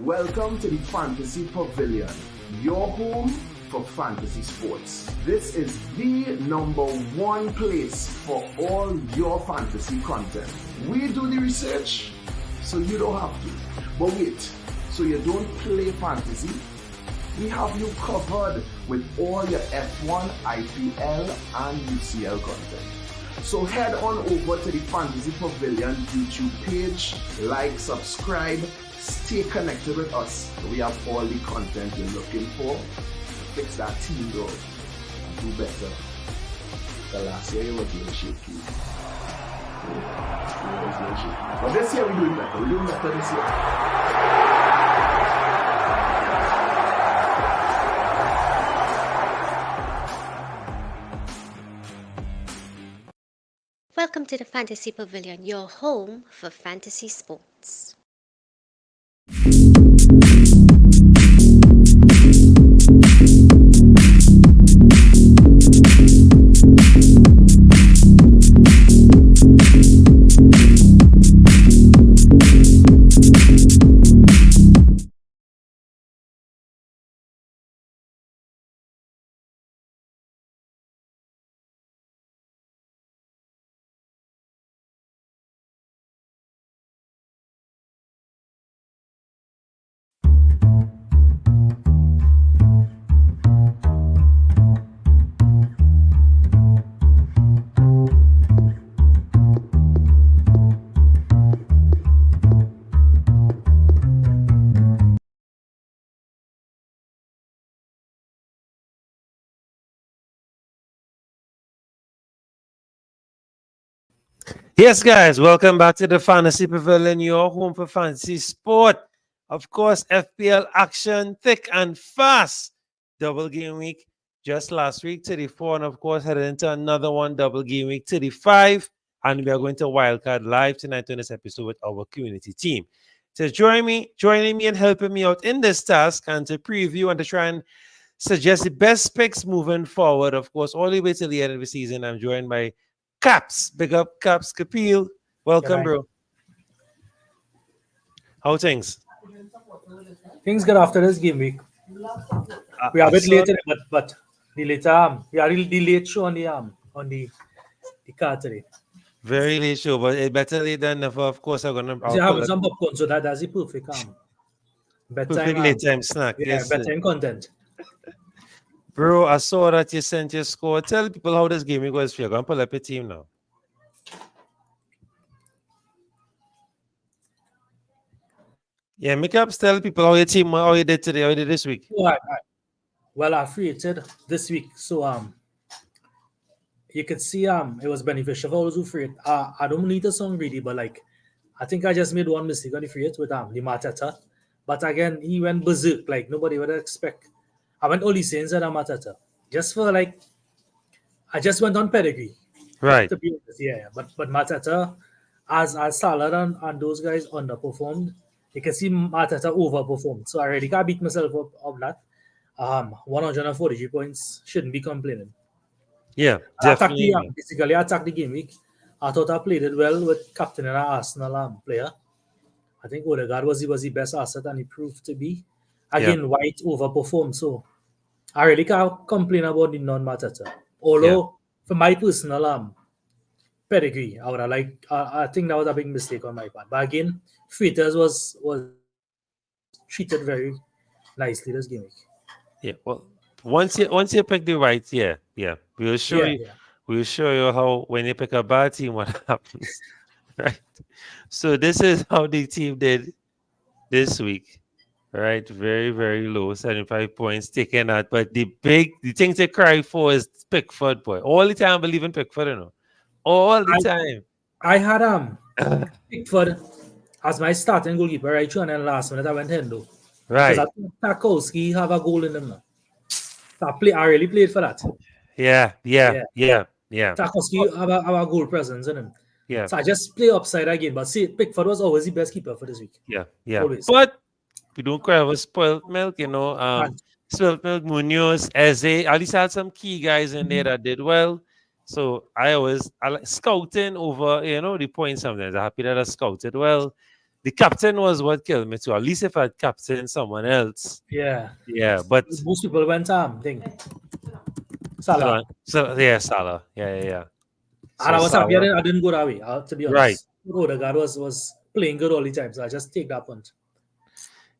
Welcome to the Fantasy Pavilion, your home for fantasy sports. This is the number one place for all your fantasy content. We do the research, so you don't have to. But wait, so you don't play fantasy? We have you covered with all your F1, IPL, and UCL content. So head on over to the Fantasy Pavilion YouTube page, like, subscribe, stay connected with us. We have all the content you're looking for. Fix that team though, and do better. The last year you were doing shaky. But this year we're doing better. We're doing better this year. Welcome to the Fantasy Pavilion, your home for fantasy sports. Yes, guys, welcome back to the Fantasy Pavilion, your home for fantasy sport. Of course, FPL action, thick and fast. Double game week just last week, 34, and of course, headed into another one, double game week 35. And we are going to Wildcard live tonight on this episode with our community team. So joining me and helping me out in this task and to preview and to try and suggest the best picks moving forward. Of course, all the way to the end of the season, I'm joined by Caps. Big up, Caps. Kapil. Welcome, bro. How things? Things good after this game week. We are a bit later, but the later the late show on the card today. Very late show, but it better late than never. Of course, I'm gonna have some popcorn, so that's the perfect perfect late time snack. Yeah, yes, bedtime content. Bro, I saw that you sent your score. Tell people how this game goes. You're gonna pull up your team now. Yeah, make up. Tell people how your team, how you did today, how you did this week. Well, I created this week, so you could see it was beneficial for those who free it. I don't need a song really, but like I think I just made one mistake on the free it with the Matata. But again, he went berserk, like nobody would expect. I went only Saints and Matata. Just for like I just went on pedigree. Right. To be honest, yeah. But Matata, as Salah and those guys underperformed, you can see Matata overperformed. So I already can't beat myself up of that. 143 points, shouldn't be complaining. Yeah, definitely. Basically, I attacked the game week. I thought I played it well with captain and Arsenal player. I think Odegaard was the best asset, and he proved to be. Again, White overperformed, so I really can't complain about the non-Matata. Although, for my personal pedigree, I would have I think that was a big mistake on my part. But again, Freitas was treated very nicely this game week. Yeah, well, once you pick the right, we'll show you. We'll show you how when you pick a bad team, what happens. Right. So this is how the team did this week. Right, very, very low, 75 points taken out. But the thing to cry for is Pickford, boy. All the time I believe in Pickford, you know. All the time. I had Pickford as my starting goalkeeper, right? And then last minute I went Hendo. Right. Because I think Tarkowski have a goal in him now. So I really played for that. Yeah. Tarkowski have a goal presence in him. Yeah. So I just play upside again. But see, Pickford was always the best keeper for this week. Yeah. Always. But we don't quite have a spoiled milk, you know. Spoiled milk, Munoz, Eze. At least I had some key guys in there that did well. So I like scouting over, the points sometimes. I'm happy that I scouted well. The captain was what killed me too. At least if I'd captain someone else. Yeah. Yeah, but Most people went thing. hold Salah. on. So yeah, Salah. Yeah. And So I was happy Salah. I didn't go that way, to be Right. honest. Odegaard was playing good all the time, so I just take that punt.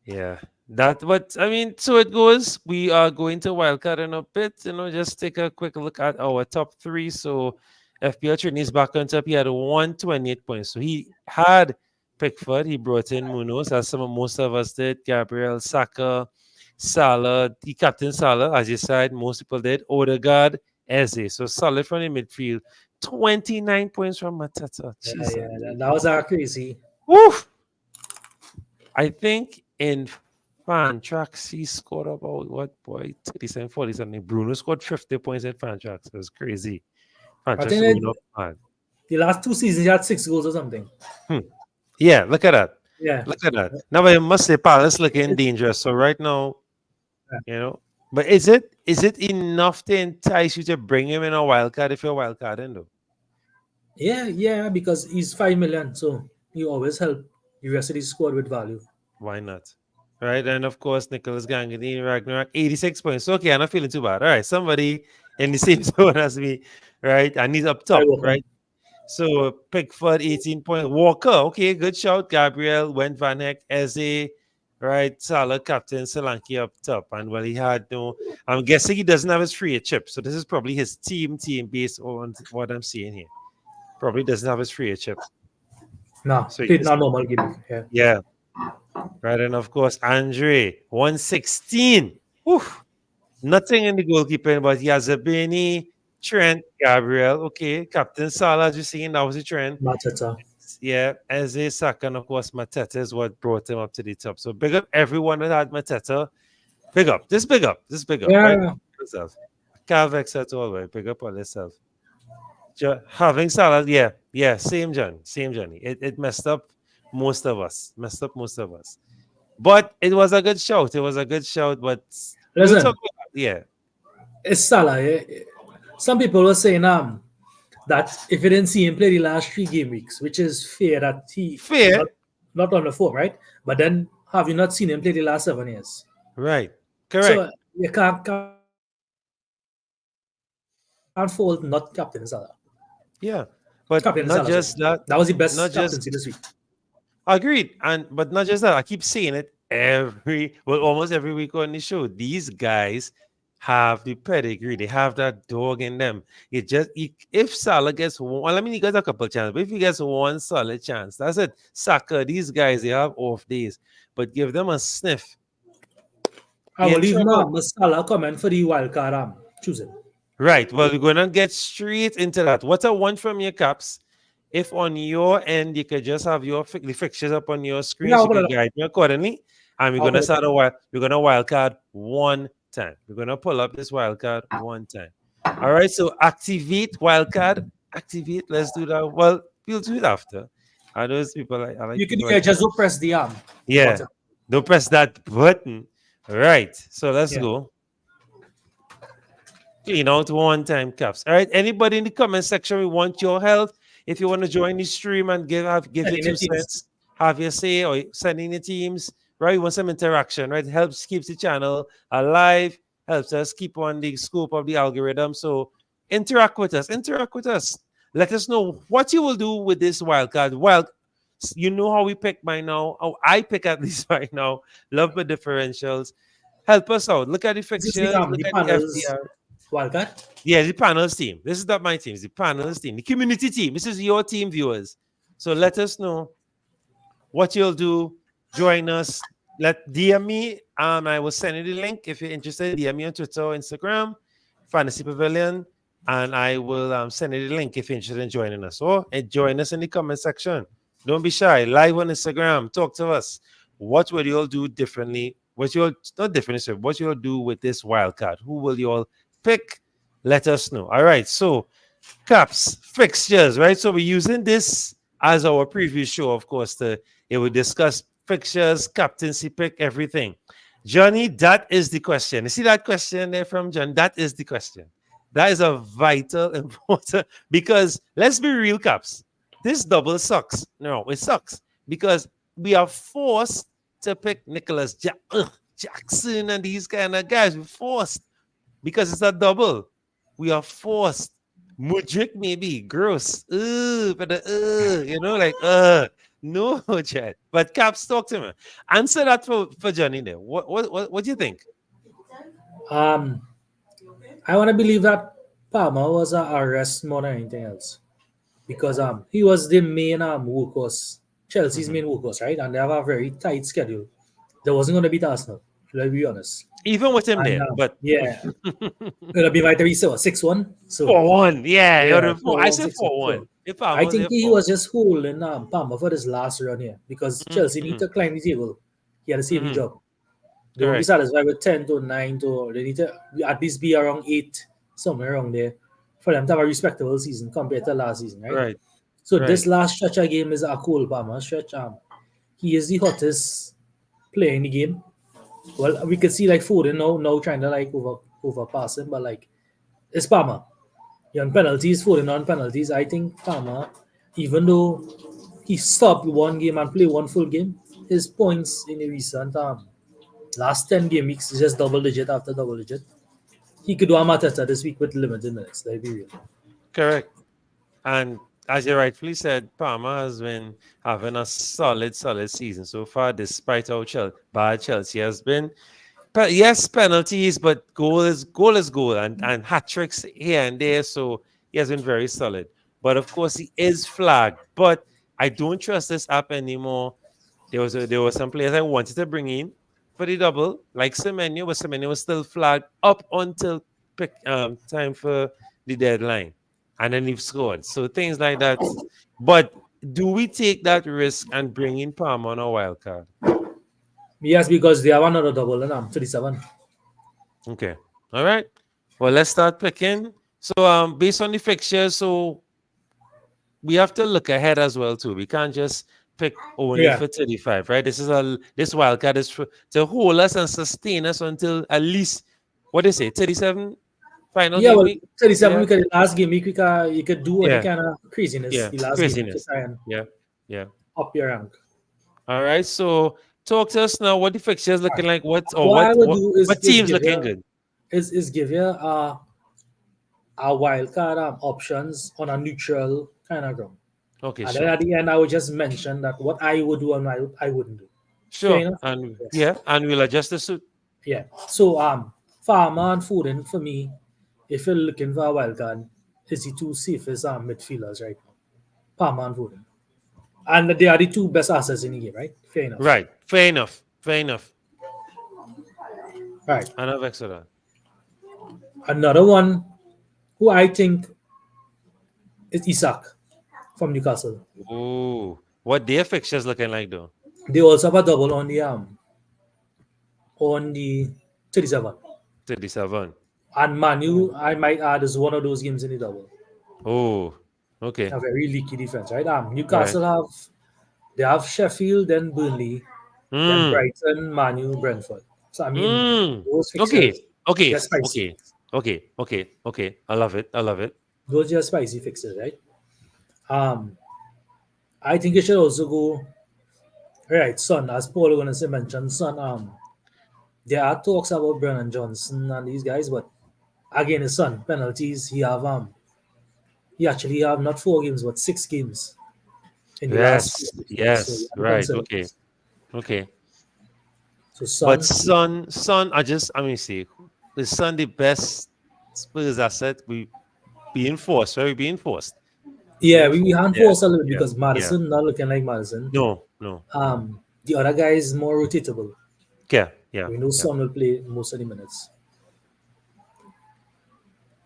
Yeah. That but I mean, so it goes. We are going to wildcard in a bit, just take a quick look at our top three. So FPL Trinity's back on top. He had 128 points. So he had Pickford, he brought in Munoz, as most of us did, Gabriel, Saka, Salah, the captain Salah, as you said, most people did, Odegaard, Eze. So solid from the midfield. 29 points from Mateta. Jesus. That was crazy. Woof! I think in Fantrax, he scored about 37, 47. Bruno scored 50 points in Fantrax. It was crazy. I Fantrax think Bruno, man. the last 2 seasons he had 6 goals or something. Yeah, look at that. Yeah. Look at that. Now I must say Palace looking dangerous. So right now, but is it enough to entice you to bring him in a wildcard if you're wildcarding though? Yeah, because he's 5 million, so he always help the rest of the squad with value. Why not? Right, and of course Nicholas Gangadini, Ragnarok, 86 points. Okay, I'm not feeling too bad. All right, somebody in the same zone as me, right? And he's up top, right? So Pickford, 18 points. Walker, okay, good shout. Gabriel, went Van Heck, Eze, right? Salah, captain, Solanke up top. And well, he had I'm guessing he doesn't have his free chip. So this is probably his team based on what I'm seeing here. Probably doesn't have his free chip. No, so it's not normal game. Yeah. Right, and of course, Andre, 116. Oof. Nothing in the goalkeeping, but he has Zabini, Trent, Gabriel, okay. Captain Salah, as you're seeing, that was the trend. Mateta. Yeah, Eze, Saka, and of course, Mateta is what brought him up to the top. So big up everyone that had Mateta. Big up. Just big up. Yeah. Right? Can't vex at all, right? Big up on yourself. Having Salah, yeah, same journey. It messed up most of us. But it was a good shout. But listen, yeah. It's Salah. Some people were saying that if you didn't see him play the last 3 game weeks, which is fair that he not on the form, right? But then have you not seen him play the last 7 years? Right. Correct. So you can't fault not captain Salah. Yeah. But captain not Salah, just that. That was the best captaincy this week. Agreed. But not just that. I keep saying it almost every week on the show. These guys have the pedigree. They have that dog in them. If Salah gets one, he got a couple chances, but if he gets one solid chance, that's it. Saka, these guys, they have off days, but give them a sniff. I will leave now Salah comment for the wildcard choosing. Right. Well, we're going to get straight into that. What I want from your Caps, if on your end you could just have the fixtures up on your screen, so you can guide me accordingly, and we're going to start we're going to wildcard one time. We're going to pull up this wildcard one time. All right. So activate wildcard. Activate. Let's do that. Well, we'll do it after. I know people like you can just don't press the arm. Yeah. Button. Don't press that button. All right. So let's go. Out one time, Caps. All right. Anybody in the comment section, we want your help. If you want to join the stream and give your 2 cents, have your say, or send in your teams, right? We want some interaction, right? It helps keeps the channel alive, helps us keep on the scope of the algorithm. So interact with us. Let us know what you will do with this wildcard. Well, you know how we pick by now. How I pick at least by now. Love the differentials. Help us out. Look at the fixtures. Look at the FDR. Wildcard? Yeah, the panels team. This is not my team. It's the panels team. The community team. This is your team, viewers. So let us know what you'll do. Join us. DM me. I will send you the link if you're interested. DM me on Twitter or Instagram, Fantasy Pavilion, and I will send you the link if you're interested in joining us. And join us in the comment section. Don't be shy. Live on Instagram. Talk to us. What will you all do differently? What you'll do with this wildcard? Who will you all pick? Let us know. All right. So, Caps, fixtures, right? So we're using this as our preview show, of course. It will discuss fixtures, captaincy pick, everything. Johnny, that is the question. You see that question there from John? That is the question. That is a vital, important, because let's be real, Caps. This double sucks. No, it sucks because we are forced to pick Nicholas Jackson and these kind of guys. We're forced because it's a double. We are forced. Mudrik maybe gross. But no, Chad. But Caps, talk to me. Answer that for Johnny there. What do you think? I want to believe that Palmer was a arrest more than anything else because he was the main workhorse, Chelsea's main workhorse, right? And they have a very tight schedule. There wasn't going to beat Arsenal. Let's be honest. Even with him And, there, but yeah, it'll be right there. 6-1. So 4-1. Yeah, yeah, I said 6-1. 4-1. If I I was think there, he was just holding Palmer for this last run here because Chelsea need to climb the table. He had a saving job. They won't be Correct. satisfied with 10 to 9 to they need to at least be around 8, somewhere around there, for them to have a respectable season compared to last season, right? Right. So Right. this last stretch of game is a Cole Palmer stretch. He is the hottest player in the game. Well, we could see like Foden now trying to like overpass him, but like it's Palmer. On penalties, Foden on penalties. I think Palmer, even though he stopped one game and played one full game, his points in the recent last 10 game weeks is just double digit after double digit. He could do a Mateta this week with limited minutes. Let's be real. Correct. And as you rightfully said, Palmer has been having a solid season so far, despite how bad Chelsea has been. But yes, penalties, but goal is goal, and hat tricks here and there. So he has been very solid. But of course, he is flagged. But I don't trust this app anymore. There were some players I wanted to bring in for the double, like Semenyo, but Semenyo was still flagged up until time for the deadline, and then he scored. So things like that. But do we take that risk and bring in Palmer on a wild card? Yes, because they have another double and I'm 37. Okay. All right. Well, let's start picking. So based on the fixtures, so we have to look ahead as well too. We can't just pick only for 35, right? This wildcard is to hold us and sustain us until at least what they say, 37 final game week. 37 because the last game week you could do any kind of craziness. Yeah, The last craziness. game week Yeah. Up your rank. All right. So talk to us now. What the fixtures looking like? What teams looking good? Is give you a wildcard options on a neutral kind of ground. Okay, and sure. then at the end, I would just mention that what I would do and I wouldn't do. Sure. And and we'll adjust the suit. Yeah. So Farmer and Foden for me, if you're looking for a wildcard, is the two safest midfielders right now. Farmer and Foden. And they are the two best assets in the game, right? Fair enough. Right. Fair enough. Right. Another excellent. Another one who I think is Isak from Newcastle. Oh, what their fixtures looking like though? They also have a double on the 37. 37. And Manu, I might add, is one of those games in the double. Oh, okay. A very leaky defense, right? Newcastle have Sheffield, then Burnley, then Brighton, Manu, Brentford. So I mean, those fixtures. Okay. Spicy. Okay. I love it. Those are spicy fixtures, right? I think you should also go. Right, Son, as Paul going to mention, Son. There are talks about Brennan Johnson and these guys, but again, his son penalties. He actually have not 4 games but 6 games in the last. Yes, so right. Okay. So Son, but Son, let me see. Is Son the best Spurs asset? Very being forced. Yeah, we can't force a little bit because Madison not looking like Madison. No. The other guy is more rotatable. Yeah. We know Son will play most of the minutes.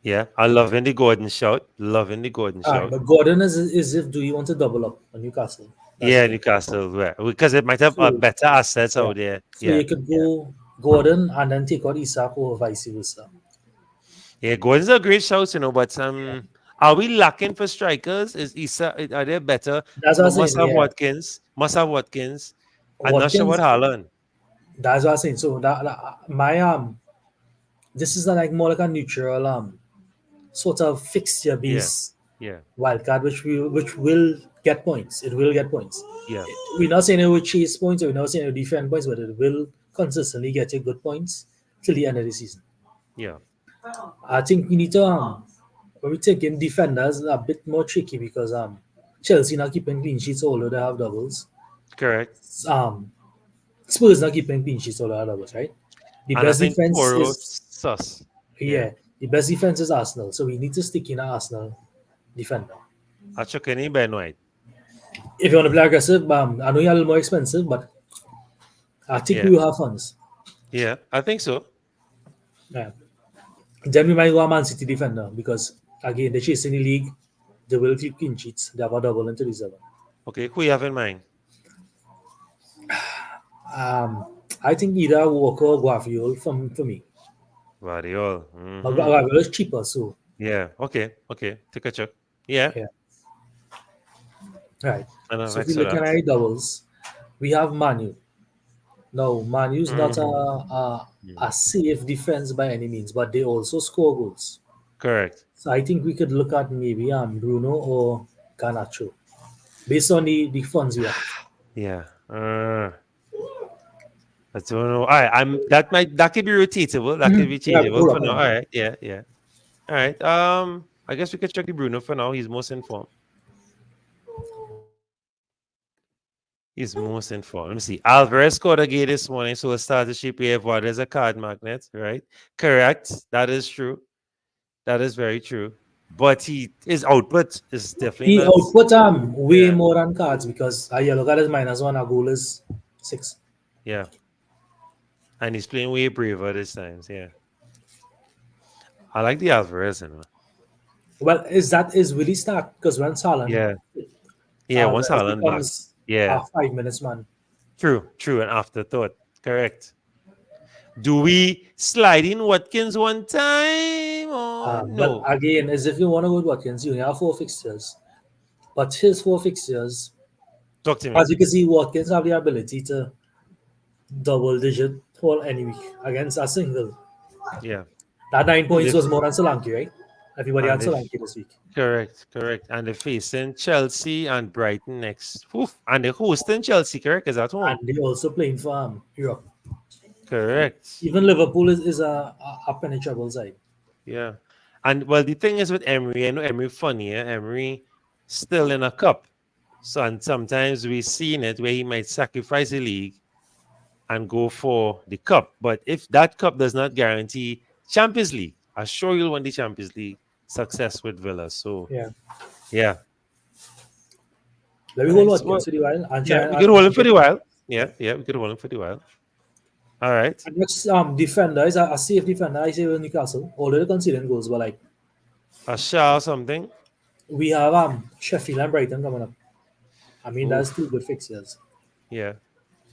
Yeah, I love the Gordon shout. But Gordon is if do you want to double up on Newcastle? Newcastle, because it might have better assets out there. So you could go Gordon and then take out Isak or vice versa. Yeah, Gordon's a great shout, but are we lacking for strikers? Is Isak? Are they better? That's what I'm saying. Watkins. I'm not sure what Haaland. That's what I'm saying. So my this is more like a neutral sort of fixture based wildcard, which will get points. It will get points. Yeah. We're not saying it will chase points, or we're not saying it will defend points, but it will consistently get you good points till the end of the season. Yeah. I think we need to when we take in defenders a bit more tricky because Chelsea not keeping clean sheets although they have doubles. Correct. Spurs not keeping clean sheets although they have doubles, right? The And I best think defense Poro is sus. the best defense is Arsenal, so we need to stick in an Arsenal defender. I chuck any Ben White. If you want to play aggressive, I know you're a little more expensive, but I think we will have funds. Yeah, I think so. Yeah. Then we might go a Man City defender because again they're chasing the league, they will keep clean sheets, they have a double into the 7. Okay, who you have in mind? I think either Walker or Guardiola for me. Guardiola. But Guardiola is cheaper, so yeah. Okay. Take a check. Yeah. Right. And so if you look at our doubles, we have Manu. Now, Manu's not a safe defense by any means, but they also score goals. Correct. So I think we could look at maybe Bruno or Garnacho based on the funds we have. Yeah. I don't know. All right. That could be rotatable. That could be changeable for now. All right. Yeah. All right. I guess we could check the Bruno for now. He's most informed. Let me see. Alvarez scored again this morning, so it started to shape what is a card magnet, right? Correct. That is true. That is very true. But his output is definitely output way more than cards because a yellow card is -1, a goal is 6. Yeah. And he's playing way braver this time. Yeah. I like the Alvarez, Well, is really start because when Haaland once Haaland back. Yeah. 5 minutes, man. True. An afterthought. Correct. Do we slide in Watkins one time or no? But again, as if you want to go with Watkins, you only have 4 fixtures. But his 4 fixtures, talk to me. As you can see, Watkins have the ability to double-digit haul any week against a single. Yeah. That 9 points was more than Solanke, right? Everybody had Solanke this week. Correct. And they're facing Chelsea and Brighton next. Oof. And they're hosting Chelsea, correct? Is at home. And they're also playing for Europe. Correct. Even Liverpool is a penetrable side. Yeah. And well, the thing is with Emery, I know Emery funny, Emery still in a cup. So and sometimes we've seen it where he might sacrifice the league and go for the cup. But if that cup does not guarantee Champions League, I'm sure you'll win the Champions League success with Villa. So yeah. Let me hold Watkins for the while. We could hold him for the while. Yeah, we could hold him for the while. All right. And next defender is a safe defender. I say with Newcastle. Although they're conceding goals, but like a Shaw or something. We have Sheffield and Brighton coming up. I mean, that's 2 good fixtures. Yeah.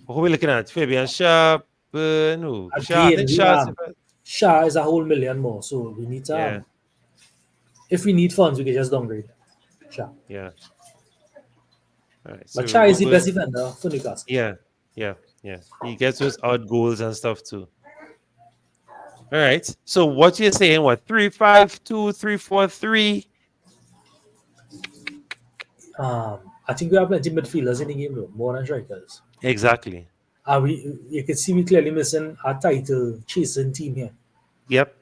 Who are we looking at? Fabian Shaw? No. Shaw is a whole million more. So we need to. If we need funds, we can just downgrade Shaw. Yeah. All right. But Shaw is the best defender for Newcastle. Yeah. He gets those odd goals and stuff too. All right. So what you're saying? What 3-5-2, 3-4-3? I think we have plenty midfielders in the game though, more than strikers. Exactly. You can see we clearly missing a title chasing team here. Yep.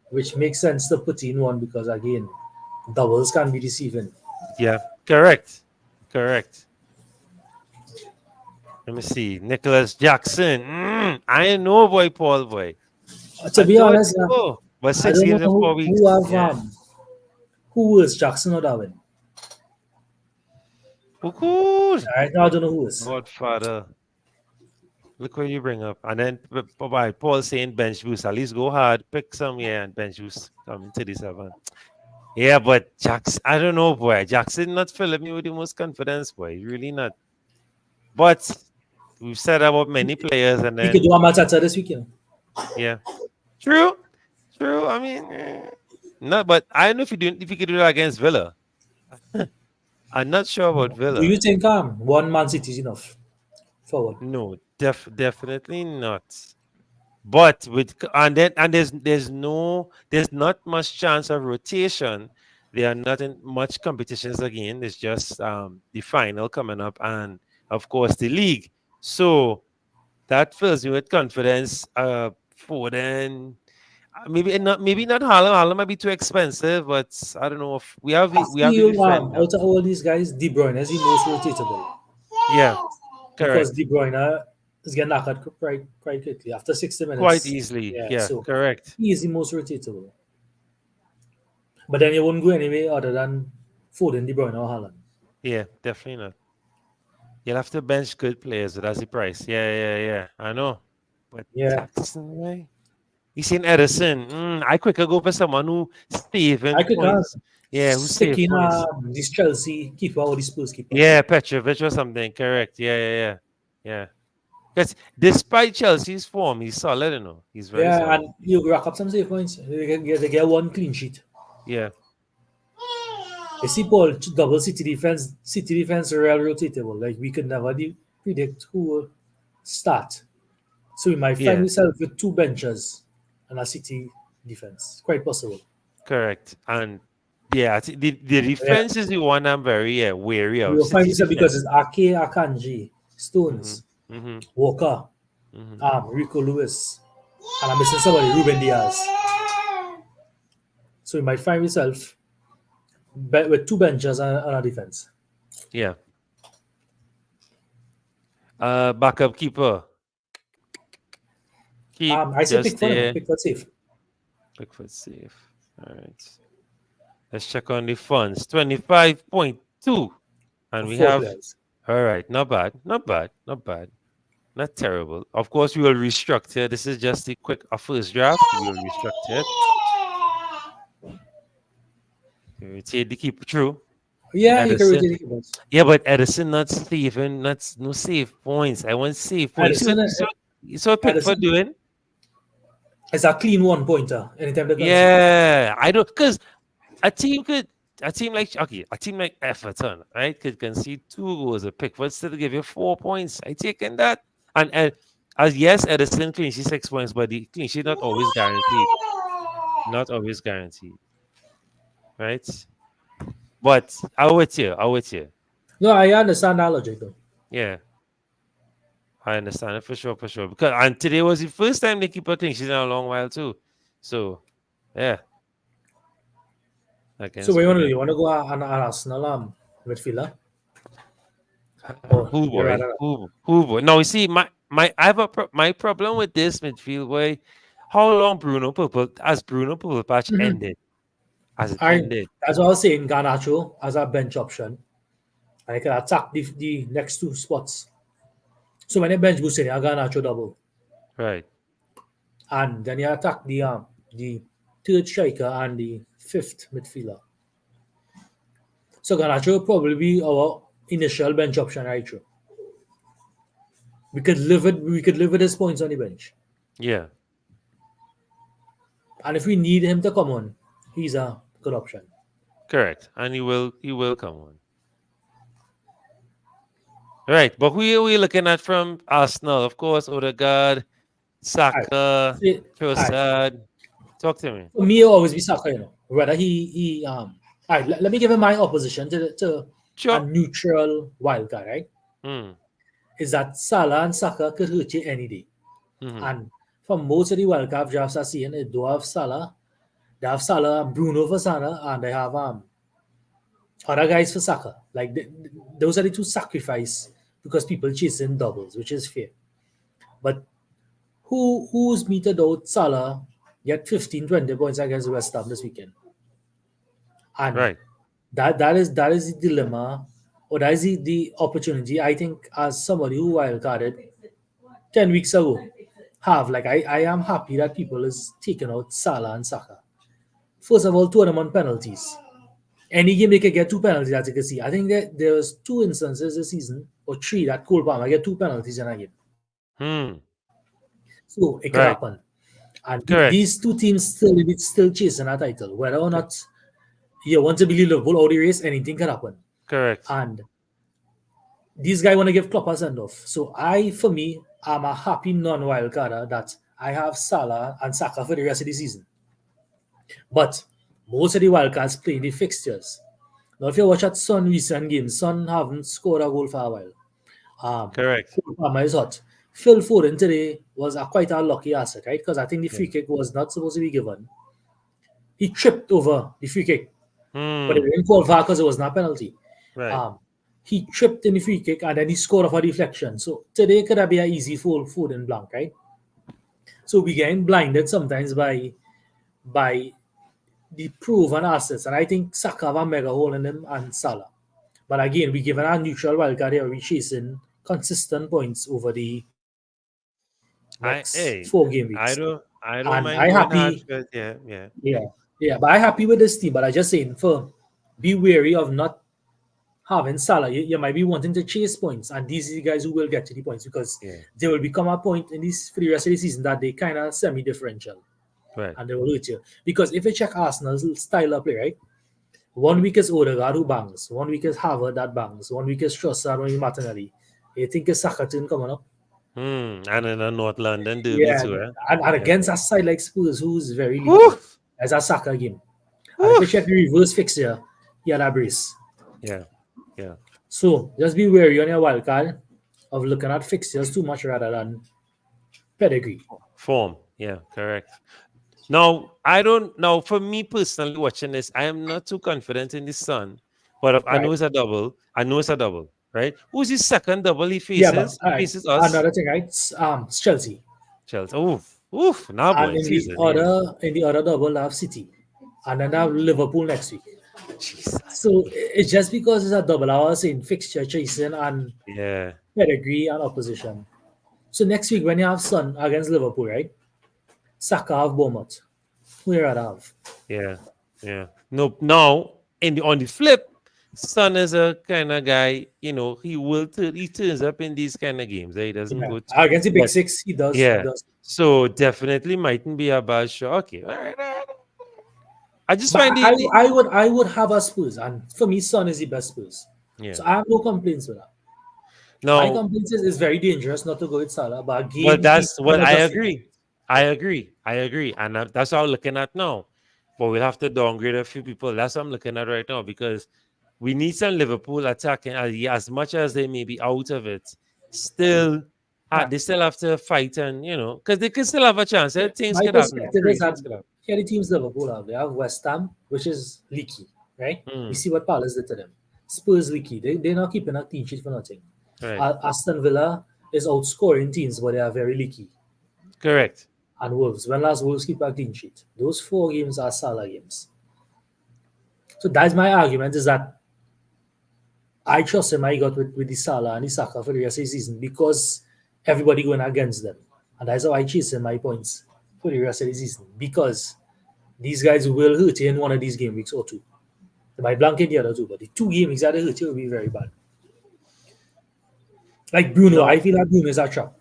Which makes sense to put in one because again, doubles can be deceiving. Yeah. Correct. Let me see. Nicholas Jackson. I know, Paul boy. To be honest, but 6 games in 4 weeks. Who is Jackson or Darwin? Right now, I don't know who is. Godfather. Look what you bring up. And then Paul saying bench boost. At least go hard, pick some, and bench boost coming to the 7. Yeah, but Jackson, I don't know, boy. Jackson not filling me with the most confidence, boy. Really not. But we've said about many players, and then he could do a Matata this weekend. Yeah, true. I mean, no, but I don't know if you could do that against Villa. I'm not sure about Villa. Do you think one Man City is enough forward? No, definitely not. But there's not much chance of rotation They are not in much competitions again. It's just the final coming up, and of course the league. So that fills me with confidence. Foden, maybe not Harlem. Harlem might be too expensive, but I don't know if I we have the feel defender. out of all these guys, De Bruyne is the most rotatable Yeah, because correct. De Bruyne is getting knocked out quite quickly after 60 Quite minutes. easily. Yeah, Yeah, so correct. he is the most rotatable. But then you won't go anyway other than Foden, De Bruyne, or Haaland. Yeah, definitely not. You'll have to bench good players. That's the price. Yeah. I know. But Yeah, Jackson, right? You seen Edison? I quicker go for someone who I saving could points. Yeah, who save sticking points. this Chelsea keeper or this Spurs keeper. Yeah, Petrovic or something. Correct. Yeah. Because despite Chelsea's form, he's solid, He's very Yeah, solid. and you rack up some save points. They get one clean sheet. Yeah. You see, Paul, double City defense. City defense are real rotatable. Like we could never predict who will start. So we might find Yeah. ourselves with two benches and a City defense. Quite possible. Correct. And yeah, the Yeah. defense is the one I'm very wary We of. will find City's ourselves because defense. it's Ake, Akanji, Mm-hmm. Stones, Mm-hmm. Walker, Mm-hmm. Rico Lewis, and I'm missing somebody, Ruben Diaz. So we might find ourselves with two benches and a defense. Yeah. Backup keeper. Keep I say just Pickford, there. Pickford safe. Pickford safe. All right. Let's check on the funds. 25.2. And we Four have, players. all right, not bad. Not terrible. Of course, we will restructure. This is just a first draft. We will restructure it. We take the keeper true. Yeah, you can Edison. rotate the keepers. Yeah, but Edison not saving, not no save points. I want save points. Edison, You saw Pickford Edison doing? is a clean one pointer anytime they concede. Yeah, I don't because a team could a team like Everton, right, could concede 2 goals. A Pickford still give you 4 points. I taken that. And as yes, Edison clean sheet 6 points, but the clean sheet not always guaranteed. Not always guaranteed. Right? But I'm with you. No, I understand that logic though. Yeah. I understand it for sure. Because and today was the first time they keep a clean sheet in a long while too. So yeah. So what you want to do? Against You want to go an Arsenal midfielder? Who You're boy? rather Who boy? No, you see, I have my problem with this midfield boy. How long Bruno Purple Patch Mhm. ended? As it ended. That's what I was saying. Garnacho as a bench option, and he can attack the next two spots. So when you bench Busini, you Garnacho double, Right. and then you attack the third striker and the fifth midfielder. So Garnacho will probably be our initial bench option right through. We could live with his points on the bench. Yeah. And if we need him to come on, he's a good option. Correct. And he will come on. Right. But who are we looking at from Arsenal? Of course, Odegaard, Saka, Trossard. Talk to me. For me, it'll always be Saka, Whether he all right, let me give him my opposition to Sure. a neutral wildcard, right? Mm. Is that Salah and Saka could hurt you any day. Mhm. And for most of the wildcard drafts I've seen, they do have Salah. They have Salah and Bruno for Salah, and they have other guys for Saka. Like those are the two sacrifice because people chasing doubles, which is fair. But who's meted out Salah get 15, 20 points against West Ham this weekend? And Right. that is the dilemma, or that is the opportunity I think as somebody who wildcarded 10 weeks ago have. Like I am happy that people is taking out Salah and Saka. First of all, two of them on penalties. Any game they can get 2 penalties, as you can see. I think that there's 2 instances this season, or 3, that Cole Palmer get 2 penalties in a game. So it can Right. happen. And Correct. these two teams still chasing a title. Whether or not you want to believe Liverpool out the race, anything can happen. Correct. And these guys want to give Klopp a send off. So for me, I'm a happy non-wildcarder that I have Salah and Saka for the rest of the season. But most of the Wildcards play the fixtures. Now, if you watch at Sun recent games, Sun haven't scored a goal for a while. Correct. Cole Palmer is hot. Phil Foden today was quite a lucky asset, right? Because I think the free kick was not supposed to be given. He tripped over the free kick, but it didn't call VAR because it was not a penalty. Right. He tripped in the free kick and then he scored off a deflection. So today could have been an easy Foden blank, right? So we getting blinded sometimes by the proven assets, and I think Saka have a mega hole in him and Salah. But again, we given our neutral wildcard here, we chasing consistent points over the next 4 game weeks. I don't And mind I going happy- hard for it. Yeah. But I'm happy with this team. But I just saying, be wary of not having Salah. You might be wanting to chase points, and these are the guys who will get to the points because there will become a point in this for the rest of the season that they kind of semi-differential. Right. And they will hurt you. Because if you check Arsenal's style of play, right? 1 week is Odegaard who bangs, 1 week is Harvard that bangs, 1 week is Trossard and Martinelli. You think it's Saka turn coming up? And in a North London derby too, eh? And against a side like Spurs, who's very leaky, as a Saka game. And if you check the reverse fixture, he had a brace. Yeah. So just be wary on your wildcard of looking at fixtures too much rather than pedigree. Form. Yeah, correct. Now, for me personally watching this, I am not too confident in the Sun, but I know it's a double. Right? Who's his second double he faces? But, He faces us. another thing, right? It's Chelsea. Chelsea. Oof. Now, And boy, in the other double, I have City. And then I have Liverpool next week. Jesus. So it's just because it's a double, I was saying fixture chasing and pedigree and opposition. So next week when you have Sun against Liverpool, right? Saka have Bournemouth. Who you rather have? Yeah. No, now on the flip, Son is a kind of guy, he turns up in these kind of games. He doesn't go against the big six, he does. Yeah. He does. So definitely mightn't be a bad shot. Okay. All right. I just But find I would have a Spurs, and for me, Son is the best Spurs. Yeah. So I have no complaints with that. No. My complaints is it's very dangerous not to go with Salah, but again, Well, that's what I agree. I agree. And that's what I'm looking at now. But we'll have to downgrade a few people. That's what I'm looking at right now because we need some Liverpool attacking as much as they may be out of it. Still, they still have to fight and, because they can still have a chance. Things My could happen. perspective is that here the teams Liverpool have. They have West Ham, which is leaky, right? We see what Palace did to them. Spurs leaky. They're not keeping a clean sheet for nothing. Right. Aston Villa is outscoring teams, but they are very leaky. Correct. And Wolves. When last Wolves keep a clean sheet? Those 4 games are Salah games. So that's my argument is that I trust him I got with the Salah and the Saka for the rest of the season because everybody going against them. And that's how I chase in my points for the rest of the season. Because these guys will hurt you in one of these game weeks or 2. They might blank in the other 2, but the 2 game weeks that they hurt you will be very bad. Like Bruno, I feel like Bruno is a trap.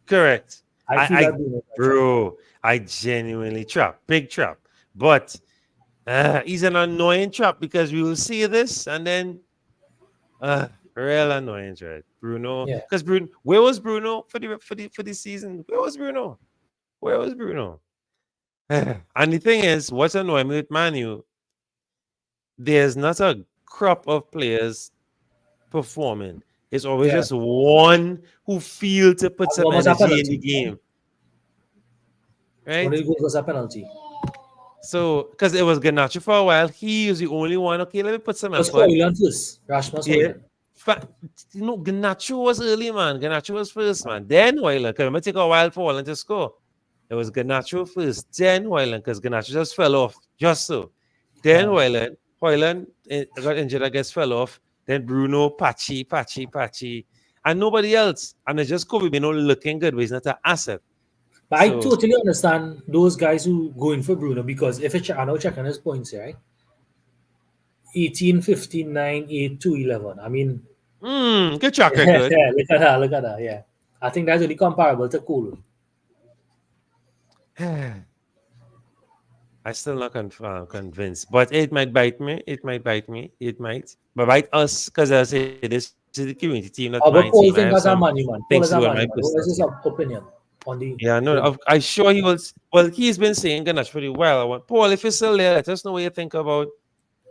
Correct. I genuinely trap. Big trap. But he's an annoying trap because we will see this and then real annoyance, right? Bruno. Because Bruno, where was Bruno for the season? Where was Bruno? And the thing is, what's annoying me with Manu, there's not a crop of players performing. It's always just one who feel to put some energy in the game. Right? Only goal was a penalty. So, because it was Garnacho for a while, he was the only one. Okay, let me put some effort. First. Rashford. Garnacho was early, man. Garnacho was first, man. Then Hoyland, because it might take a while for Hoyland to score. It was Garnacho first, then Hoyland, because Garnacho just fell off, just so. Then Hoyland got injured, I guess, fell off. Then Bruno, patchy, and nobody else. And it's just Kobe Beno looking good, but he's not an asset. But I totally understand those guys who go in for Bruno because if I know checking his points here, right? 18, 15, 9, 8, 2, 11. I mean, good track record. Yeah, look at that. Yeah, I think that's really comparable to Kulu. I still not convinced, but it might bite me. It might, but bite us because I say this is the community team, not mine. Paul think that's a money man. Paul is a money man. What is his opinion on the. Yeah, no, I'm sure he was. Well, he's been saying Ganache pretty well. I want Paul, if you're still there, let us know what you think about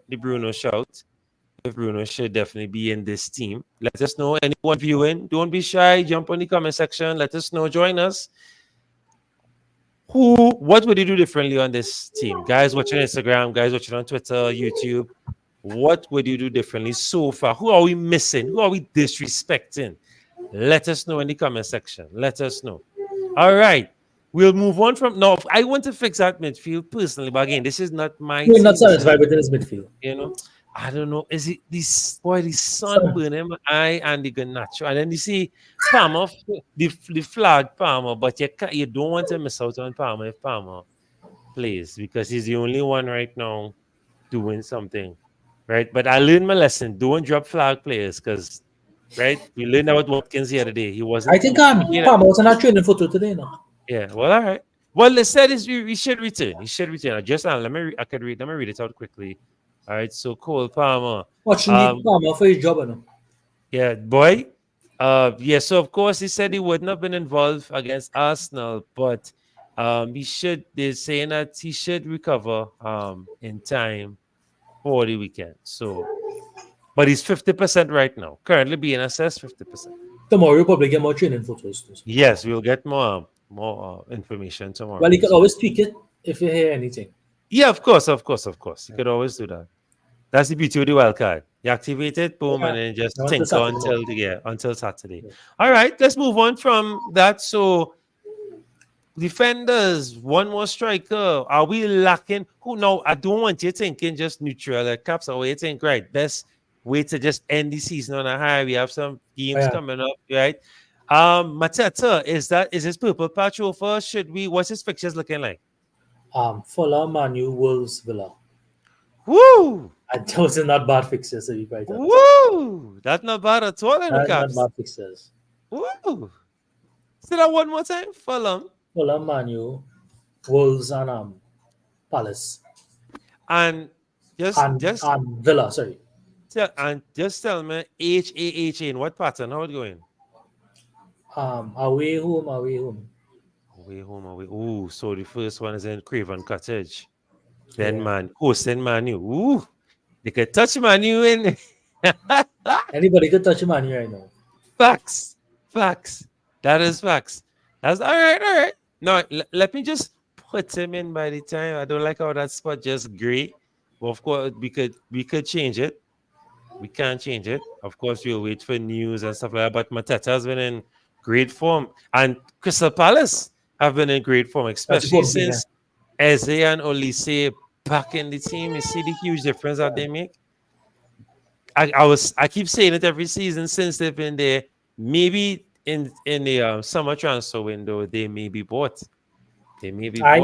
the Bruno shout. If Bruno should definitely be in this team, let us know. Anyone viewing, don't be shy. Jump on the comment section. Let us know. Join us. What would you do differently on this team? Guys watching Instagram, guys watching on Twitter, YouTube. What would you do differently so far? Who are we missing? Who are we disrespecting? Let us know in the comment section. Let us know. All right. We'll move on from now. I want to fix that midfield personally, but again, this is not my You're team. not satisfied with his midfield. You know, I don't know. Is it this boy, the sun burning my eye and the Garnacho? And then you see Palmer, the flag Palmer, but you don't want to miss out on Palmer if Palmer plays because he's the only one right now doing something. Right. But I learned my lesson. Don't drop flag players because right, we learned about Watkins the other day. He wasn't. I think Palmer was not training photo today, no. Yeah, well, all right. Well, they said he should return. He should return. Just let me. I could read. Let me read it out quickly. All right. So Cole Palmer. Watching Palmer for his job, no. Yeah, boy. Yeah. So of course he said he wouldn't have been involved against Arsenal, but he should. They're saying that he should recover in time for the weekend. So, but he's 50% right now. Currently being assessed 50%. Tomorrow you'll probably get more training photos. Yes, we'll get more information tomorrow. Well, you can always tweak it if you hear anything. Yeah, of course. You could always do that. That's the beauty of the wildcard. You activate it, boom, and then just think until Saturday. Yeah. All right, let's move on from that. So, defenders, one more striker. Are we lacking? No, I don't want you thinking just neutral caps. Or you think, right, best way to just end the season on a high. We have some games coming up, right? Mateta, is his purple patch over? What's his fixtures looking like? Fulham, Manu, Wolves, Villa. Woo! And those are not bad fixtures, to be quite honest. Woo! That's not bad at all. That's not bad fixtures. Woo! Say that one more time. Fulham, Manu, Wolves, and Palace. And Villa, sorry. Just tell me HAH in what pattern? How it going? Away, home. Ooh, so the first one is in Craven Cottage. Then hosting Manu. Ooh, they could touch Manu in. Anybody could touch Manu right now. Facts. That is facts. That's all right. No, let me just put him in by the time. I don't like how that spot just gray. But of course, we could change it. We can't change it. Of course, we'll wait for news and stuff like that. But Mateta has been in great form. And Crystal Palace have been in great form, especially since Eze and Olise back in the team. You see the huge difference that they make. I keep saying it every season since they've been there. Maybe in the summer transfer window, they may be bought. If I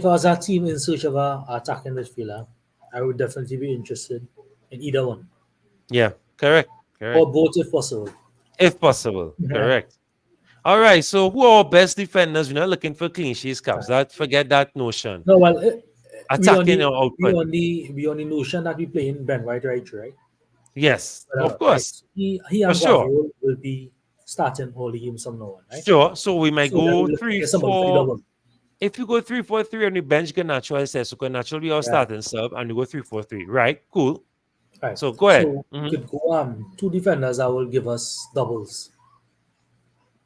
was a team in search of an attacking midfielder, I would definitely be interested in either one. Yeah, correct. Or both if possible. Correct. All right, so who are our best defenders? We're not looking for clean sheets, caps. Forget that notion. No, well, attacking or output. We on the notion that we play in Ben White, right? Yes, of course. He and Gabriel will be starting all the games from now on, right? Sure. So we might go 3-4. If you go 3-4-3 on the bench, Garnacho, I said, so Garnacho will be our starting sub, and you go 3-4-3. Right? Cool. Right. So go ahead. So we could go two defenders that will give us doubles.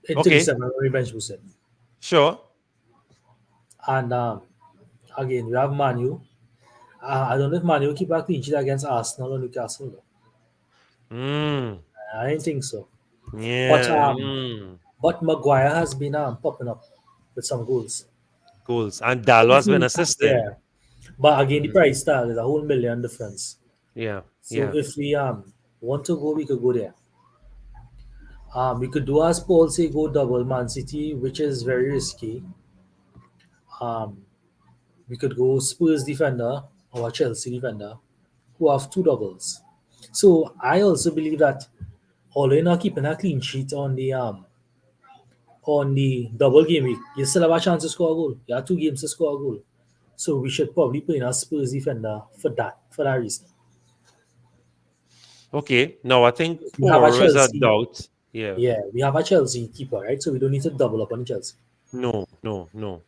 Into the 7 bench will set. Sure. And again, we have Manu. I don't know if Manu will keep a clean sheet against Arsenal or Newcastle. I don't think so. Yeah. But Maguire has been popping up with some goals. And Dallo has been assisting. Yeah. But again, the price tag is a whole million difference. Yeah. So if we want to go, we could go there. We could do as Paul say, go double Man City, which is very risky. We could go Spurs defender or Chelsea defender who have two doubles. So I also believe that although you're not keeping a clean sheet on the double game week, you still have a chance to score a goal. You have 2 games to score a goal. So we should probably play in a Spurs defender for that reason. Okay. No, I think for a doubt. Yeah, we have a Chelsea keeper, right? So we don't need to double up on Chelsea. No, no, no.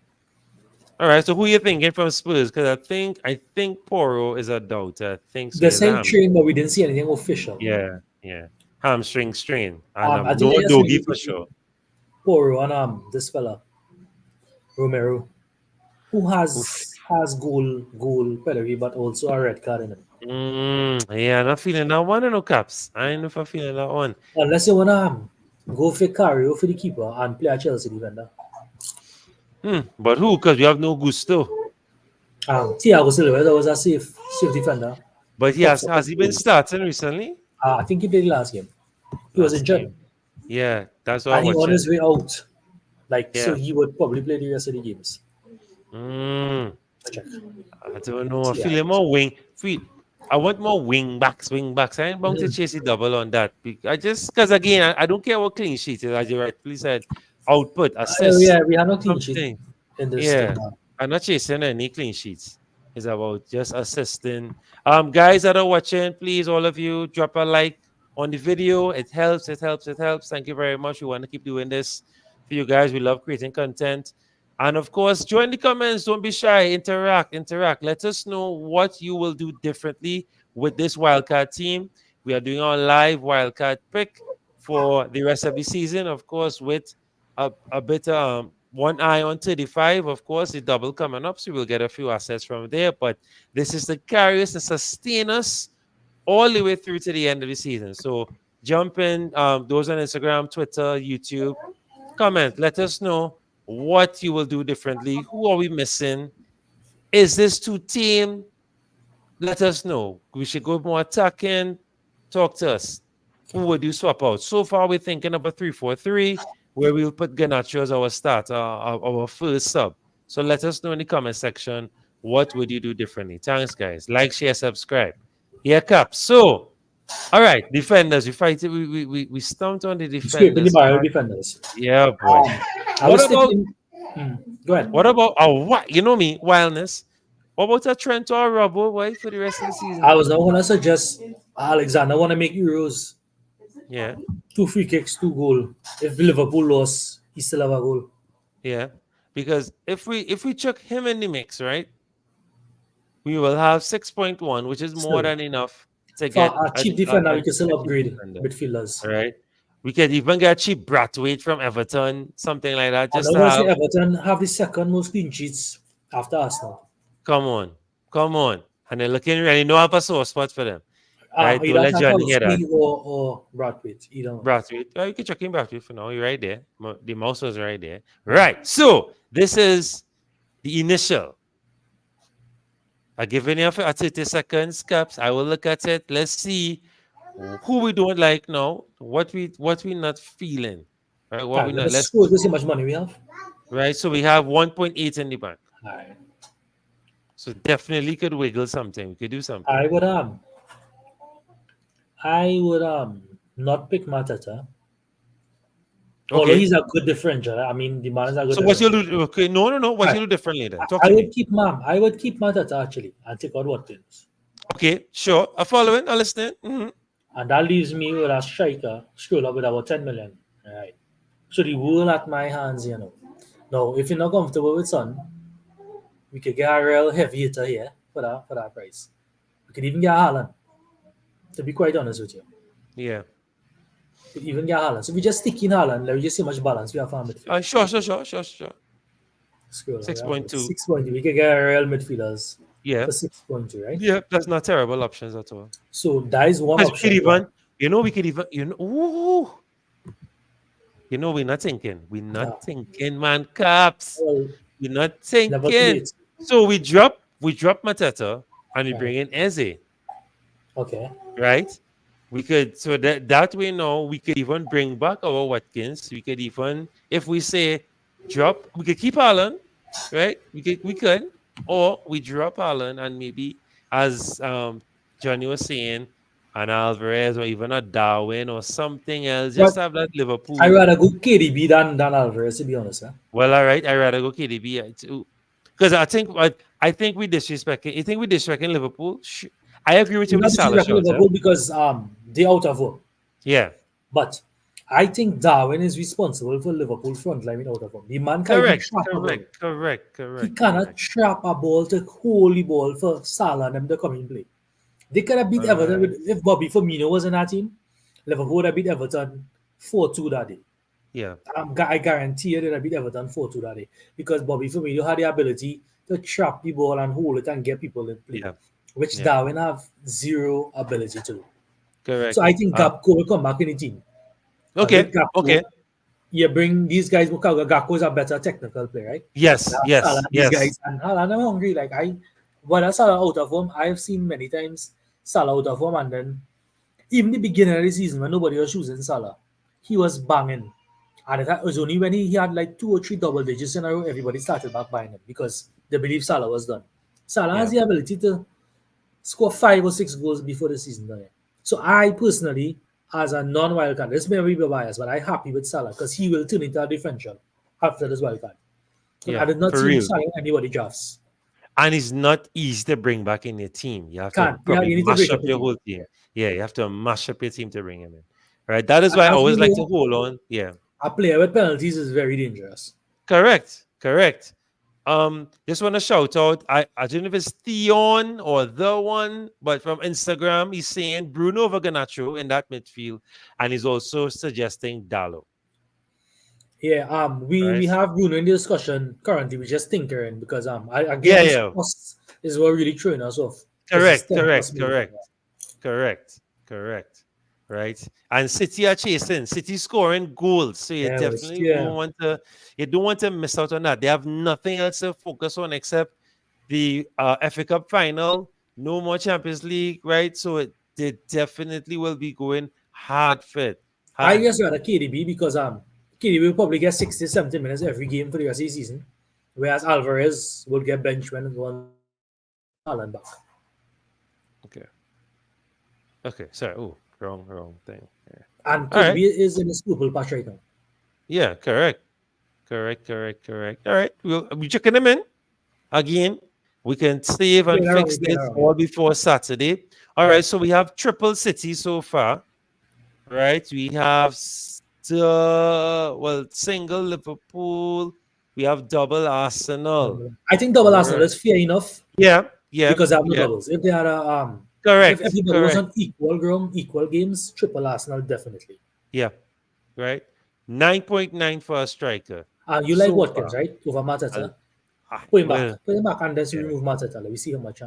All right. So who you thinking from Spurs? Because I think Poro is a doubt. I think so. They He has a said train, but we didn't see anything official. yeah, yeah. Hamstring strain. And I think no they just doggy maybe for sure. Poro and this fella Romero, who Oof. has goal pedigree, but also a red card in him. Yeah, I'm not feeling that one. No caps. I ain't if I feeling that one. Unless you wanna go for Cario for the keeper and play a Chelsea defender. But who? Because we have no Gusto. Thiago Silva that was a safe defender. But he Pops up has with he been goals. starting recently? I think he played last game. He was Last injured game. Yeah, that's what I'm and he on watching. his way out. Like so, Yeah. he would probably play the rest of the games. Mm, I check. I don't know. I feel Thiago. more wing. I want more wing backs. Wing backs. I ain't bound to chase it double on that. I just because again, I don't care what clean sheet is, as you rightfully said. Output, assist, Yeah, we have no clean sheet something. in this thing Yeah. now. I'm not chasing any clean sheets. It's about just assisting. Guys that are watching, please, all of you, drop a like on the video. It helps. It helps. It helps. Thank you very much. We want to keep doing this for you guys. We love creating content. And of course, join the comments. Don't be shy. Interact. Interact. Let us know what you will do differently with this wildcard team. We are doing our live wildcard pick for the rest of the season, of course, with a bit one eye on 35. Of course, the double coming up, so we'll get a few assets from there. But this is to carry us and sustain us all the way through to the end of the season. So jump in, those on Instagram, Twitter, YouTube, comment. Let us know what you will do differently. Who are we missing? Is this too team? Let us know. We should go more attacking. Talk to us. Who would you swap out? So far, we're thinking about 3-4-3, where we'll put Ganacho as our start, our first sub. So let us know in the comment section what would you do differently. Thanks, guys. Like, share, subscribe. Yeah, Cap. So, all right, defenders. We fight it. We stumped on the Scraping the defenders. barrel defenders. Yeah, boy. I What was about thinking. Go ahead. what about you know me, wildness? What about a Trent or a Robbo, boy, for the rest of the season? I was not gonna suggest Alexander want to make Euros. Yeah, 2 free kicks, 2 goal. If Liverpool lost, he still have a goal. yeah. Because if we chuck him in the mix, right, we will have 6.1, which is more Still, than enough to for get a cheap a, defender, we can a still cheap upgrade defender. midfielders. All right. We could even get cheap Brathwaite from Everton, something like that, And just I to want to say have. Everton have the second most clean sheets after Arsenal. Come on, come on, and they're looking ready. No have a sore spot for them, right? Don't Either let Johnny hear that. Tarkowski or Bradwaite. Either one. Brathwaite. Oh, you can check him Brathwaite for now. You're right there. The mouse was right there. Right. So this is the initial. I give you a 30 seconds, Caps. I will look at it. Let's see who we don't like now. What we not feeling. Right. What we not. Let's Let's go to see how much money we have. right. So we have 1.8 in the bank. All right. So definitely could wiggle something. We could do something. I would not pick Matata. Although Okay. he's a good differential. I mean, the man is a good. So what you differential. do? Okay. No. What Right. you do differently then? Talk I to would me. keep I would keep Matata actually and take out Watkins. Okay. Sure. I'm following. I'm listening. And that leaves me with a striker scroll up with about 10 million. All right. So the world at my hands, you know. Now, if you're not comfortable with Son, we could get a real heavy hitter here for that price. We could even get Haaland. To be quite honest with you. Yeah. We could even get Haaland. So we just stick in Haaland, let me just see how much balance we have for midfield. Sure. Scroll up, 6.2. 6.2. We could get real midfielders Yeah. for 6.2, right? Yeah. That's not terrible options at all. So that is one Because we option. could even, we could even, ooh, we're not thinking. We're not thinking, man, Caps. Well, We're not never too thinking. late. So we drop Mateta and we Right. bring in Eze, Okay. right? We could, so that way now we could even bring back our Watkins. We could even, if we say drop, we could keep Allen, right? We could, or we drop Allen and maybe as Johnny was saying, an Alvarez or even a Darwin or something else, just have that Liverpool. I rather go KDB than Alvarez, to be honest. Huh? Well, all right, I rather go KDB too, because I think we disrespecting. You think we disrespecting Liverpool? I agree with you with Not the Salah disrespecting shots. Liverpool because they out of work. Yeah, But I think Darwin is responsible for Liverpool front line out of him. The man can't even Correct, trap a ball. correct. He cannot trap a ball to hold the ball for Salah and them to come in play. They could have beat Everton if Bobby Firmino was in that team. Liverpool would have beat Everton 4-2 that day. Yeah. I guarantee you they'd have beat Everton 4-2 that day because Bobby Firmino had the ability to trap the ball and hold it and get people in play, which Darwin have zero ability to do. Correct. So I think Gakpo will come back in the team. Okay. Gakpo, Okay. You bring these guys. Gakpo is a better technical player, right? Yes. Salah, Yes. These guys and I'm hungry. Like when I Salah out of form, I've seen many times Salah out of form, and then even the beginning of the season when nobody was choosing Salah, he was banging. And it was only when he had like 2 or 3 double digits in a row, everybody started back buying him because they believed Salah was done. Salah has the ability to score 5 or 6 goals before the season done. So I personally, as a non-wildcard, this may be biased, but I'm happy with Salah because he will turn into a differential after this wildcard. I did not see him signing anybody drafts. And it's not easy to bring back in your team. You have to probably mash up your whole team. Yeah, you have to mash up your team to bring him in. Right? That is why I always like to hold on. Yeah. A player with penalties is very dangerous. Correct. Just want to shout out. I don't know if it's Theon or the one, but from Instagram, he's saying Bruno over Garnacho in that midfield, and he's also suggesting Dallo. Yeah, we have Bruno in the discussion currently. We're just tinkering because costs is what really throwing us off. Correct. Right, and City are chasing. City scoring goals, so you definitely don't want to miss out on that. They have nothing else to focus on except the FA Cup final. No more Champions League, right? So they definitely will be going hard fit. I guess rather KDB because KDB will probably get 60, 70 minutes every game for the rest of the season, whereas Alvarez will get benched when one Haaland back. Okay. Sorry. Oh. Wrong thing. Yeah. And KDB is in a Liverpool patch right now. Yeah, correct. All right, we're checking them in again. We can save and fix this all before Saturday. All right, so we have triple City so far. Right, we have single Liverpool. We have double Arsenal. I think double Arsenal is fair enough. Yeah. Because they have no doubles. If they had a correct. If everybody was on equal games, triple Arsenal definitely. Yeah, right. 9.9 for a striker. You like Watkins, right? Over Mateta. Put him back, and then remove Mateta. Let me see how much.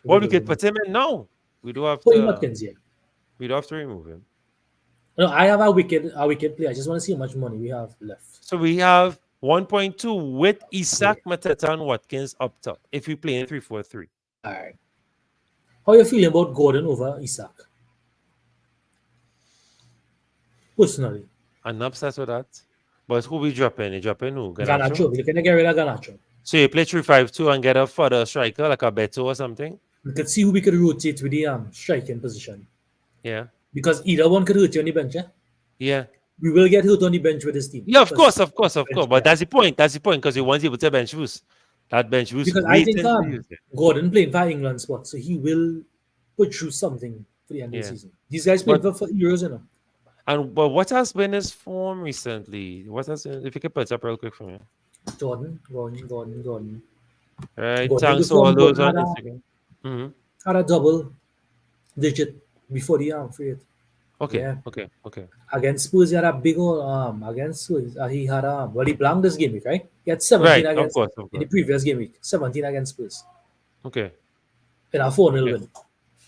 Well, we could put him in now. We do have put Watkins here. We don't have to remove him. No, I have a wicked player. I just want to see how much money we have left. So we have 1.2 with Isak, Mateta, and Watkins up top. If we play in 3-4-3. All right. How are you feeling about Gordon over Isak? Personally. I'm not upset with that. But who we dropping? You dropping who? Garnacho. You can get rid of Garnacho. So you play 3-5-2 and get a further striker like a Beto or something? We could see who we could rotate with the striking position. Yeah. Because either one could hurt you on the bench, Yeah. We will get hurt on the bench with this team. Yeah, of course. But that's the point. Because he wants you to bench boost. That bench boost. Because I think Gordon playing for England spot, so he will put through something for the end of the season. These guys played for Euros, you know. But what has been his form recently? If you can put it up real quick for me. Gordon. Right, thanks to all those on Instagram. Had a double digit before the free hit. Okay. Against Spurs, he had a big old against Spurs. He had he blanked this game week, right? He had 17 against of course. in the previous game week. 17 against Spurs. Okay. In a 4-0 win.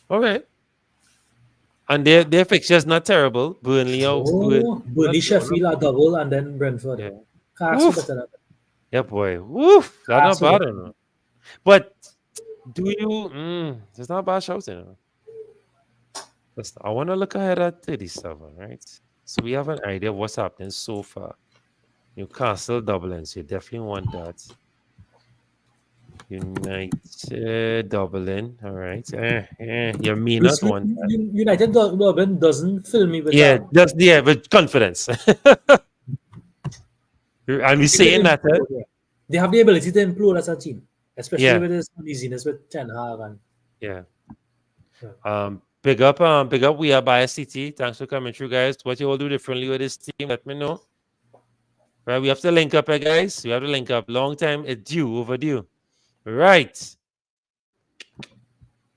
All right. And their fixture's not terrible. Burnley out. Burnley, Sheffield, a double, and then Brentford. Yeah. Yeah, boy. Woof. That's not bad, enough. But do you? It's not a bad shout, you know. I want to look ahead at 37, right? So we have an idea of what's happening so far. Newcastle Dublin, so you definitely want that. United Dublin, all right. You may not want that. United Dublin doesn't fill me with with confidence. And we're saying that they have the ability to implode as a team, especially with this uneasiness with Ten Hag and Big up, we are by City. Thanks for coming through, guys. What you all do differently with this team, let me know. Right, we have to link up, guys. We have to link up. Long time, it's due, overdue. Right.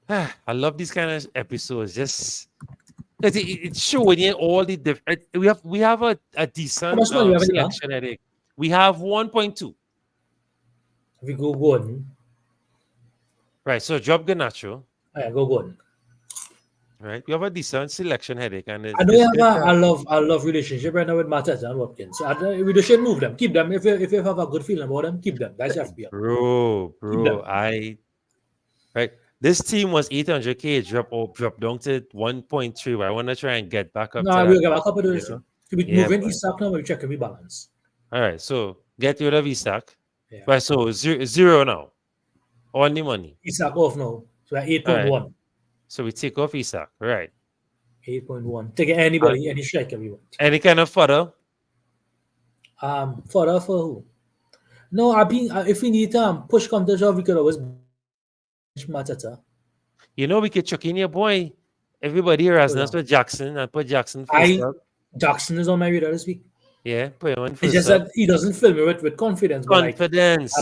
I love these kind of episodes. Just it's showing you all the different. We have a decent much money you have in there? selection headache. We have 1.2. We go Gordon. Right. So drop Ganacho. Yeah, go Gordon. Right. You have a decent selection headache, and I know you have I love relationship right now with Mateta and Watkins. So we just should move them. Keep them. If you have a good feeling about them, keep them. That's FBL. Bro, them. right. This team was 800k, drop down to 1.3. But I want to try and get back up. No, we'll get back up to this. We Yeah, moving Isak now. We check every balance. All right. So get rid of Isak. Yeah. Right. So zero now. On the money. Isak off now. So we're 8.1. Right. So we take off Isak. Right. 8.1. Take anybody, any striker we want. Any kind of fodder? For who? No, I mean, if we need push come to shove, we could always bench Mateta. You know, we could chuck in your boy. Everybody here has not put Jackson and put Jackson first up. Jackson is on my radar this week. Yeah, put him on first. It's just that he doesn't fill me with confidence. Confidence.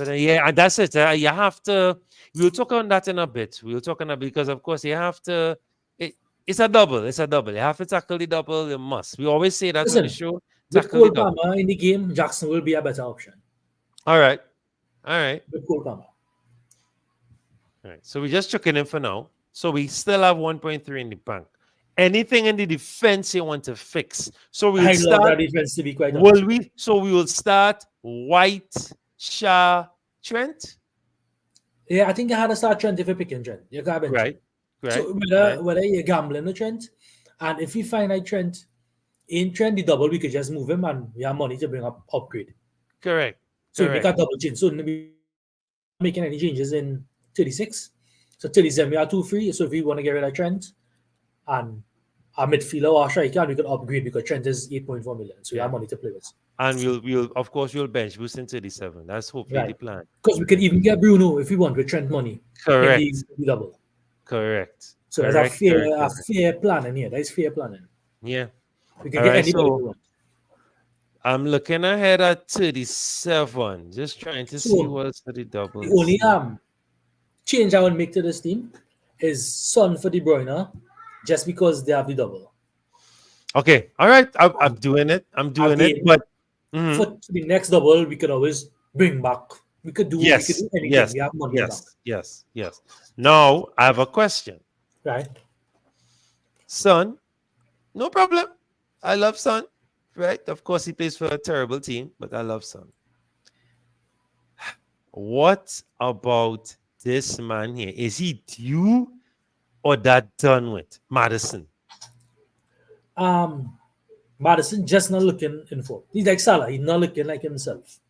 Yeah, and that's it. You have to. We'll talk on that in a bit. Because of course you have to. It's a double. You have to tackle the double. You must. We always say that on the show. With Cole Palmer in the game, Jackson will be a better option. All right. With Cole Palmer. All right. So we just chucking in for now. So we still have 1.3 in the bank. Anything in the defense you want to fix? So we'll start. Love that defense to be quite honest. Will we? So we will start White, Shah, Trent. Yeah, I think you had to start Trent if you're picking Trent. You can't bench. Right. So whether you're gambling with Trent, and if we find like Trent the double, we could just move him and we have money to bring up upgrade. Correct. So we make a double change. So we making any changes in 36. So 37 we are 2 free. So if we want to get rid of Trent and our midfielder or striker, we could upgrade because Trent is 8.4 million. So we have money to play with. And we'll of course we'll bench boost in 37. That's hopefully the plan. Because we could even get Bruno if we want with Trent money. Correct. The double. Correct. So there's a fair planning here. That is fair planning. Yeah. We can get anybody we want. I'm looking ahead at 37. Just trying to see what's the double. The only change I would make to this team is Son for De Bruyne, just because they have the double. Okay. All right. I'm doing it. But for the next double, we could always bring back. We could do anything. Yes. We have money Yes. Now I have a question. Right. Son, no problem. I love Son. Right? Of course, he plays for a terrible team, but I love Son. What about this man here? Is he due or that done with? Madison. Madison just not looking in form. He's like Salah. He's not looking like himself.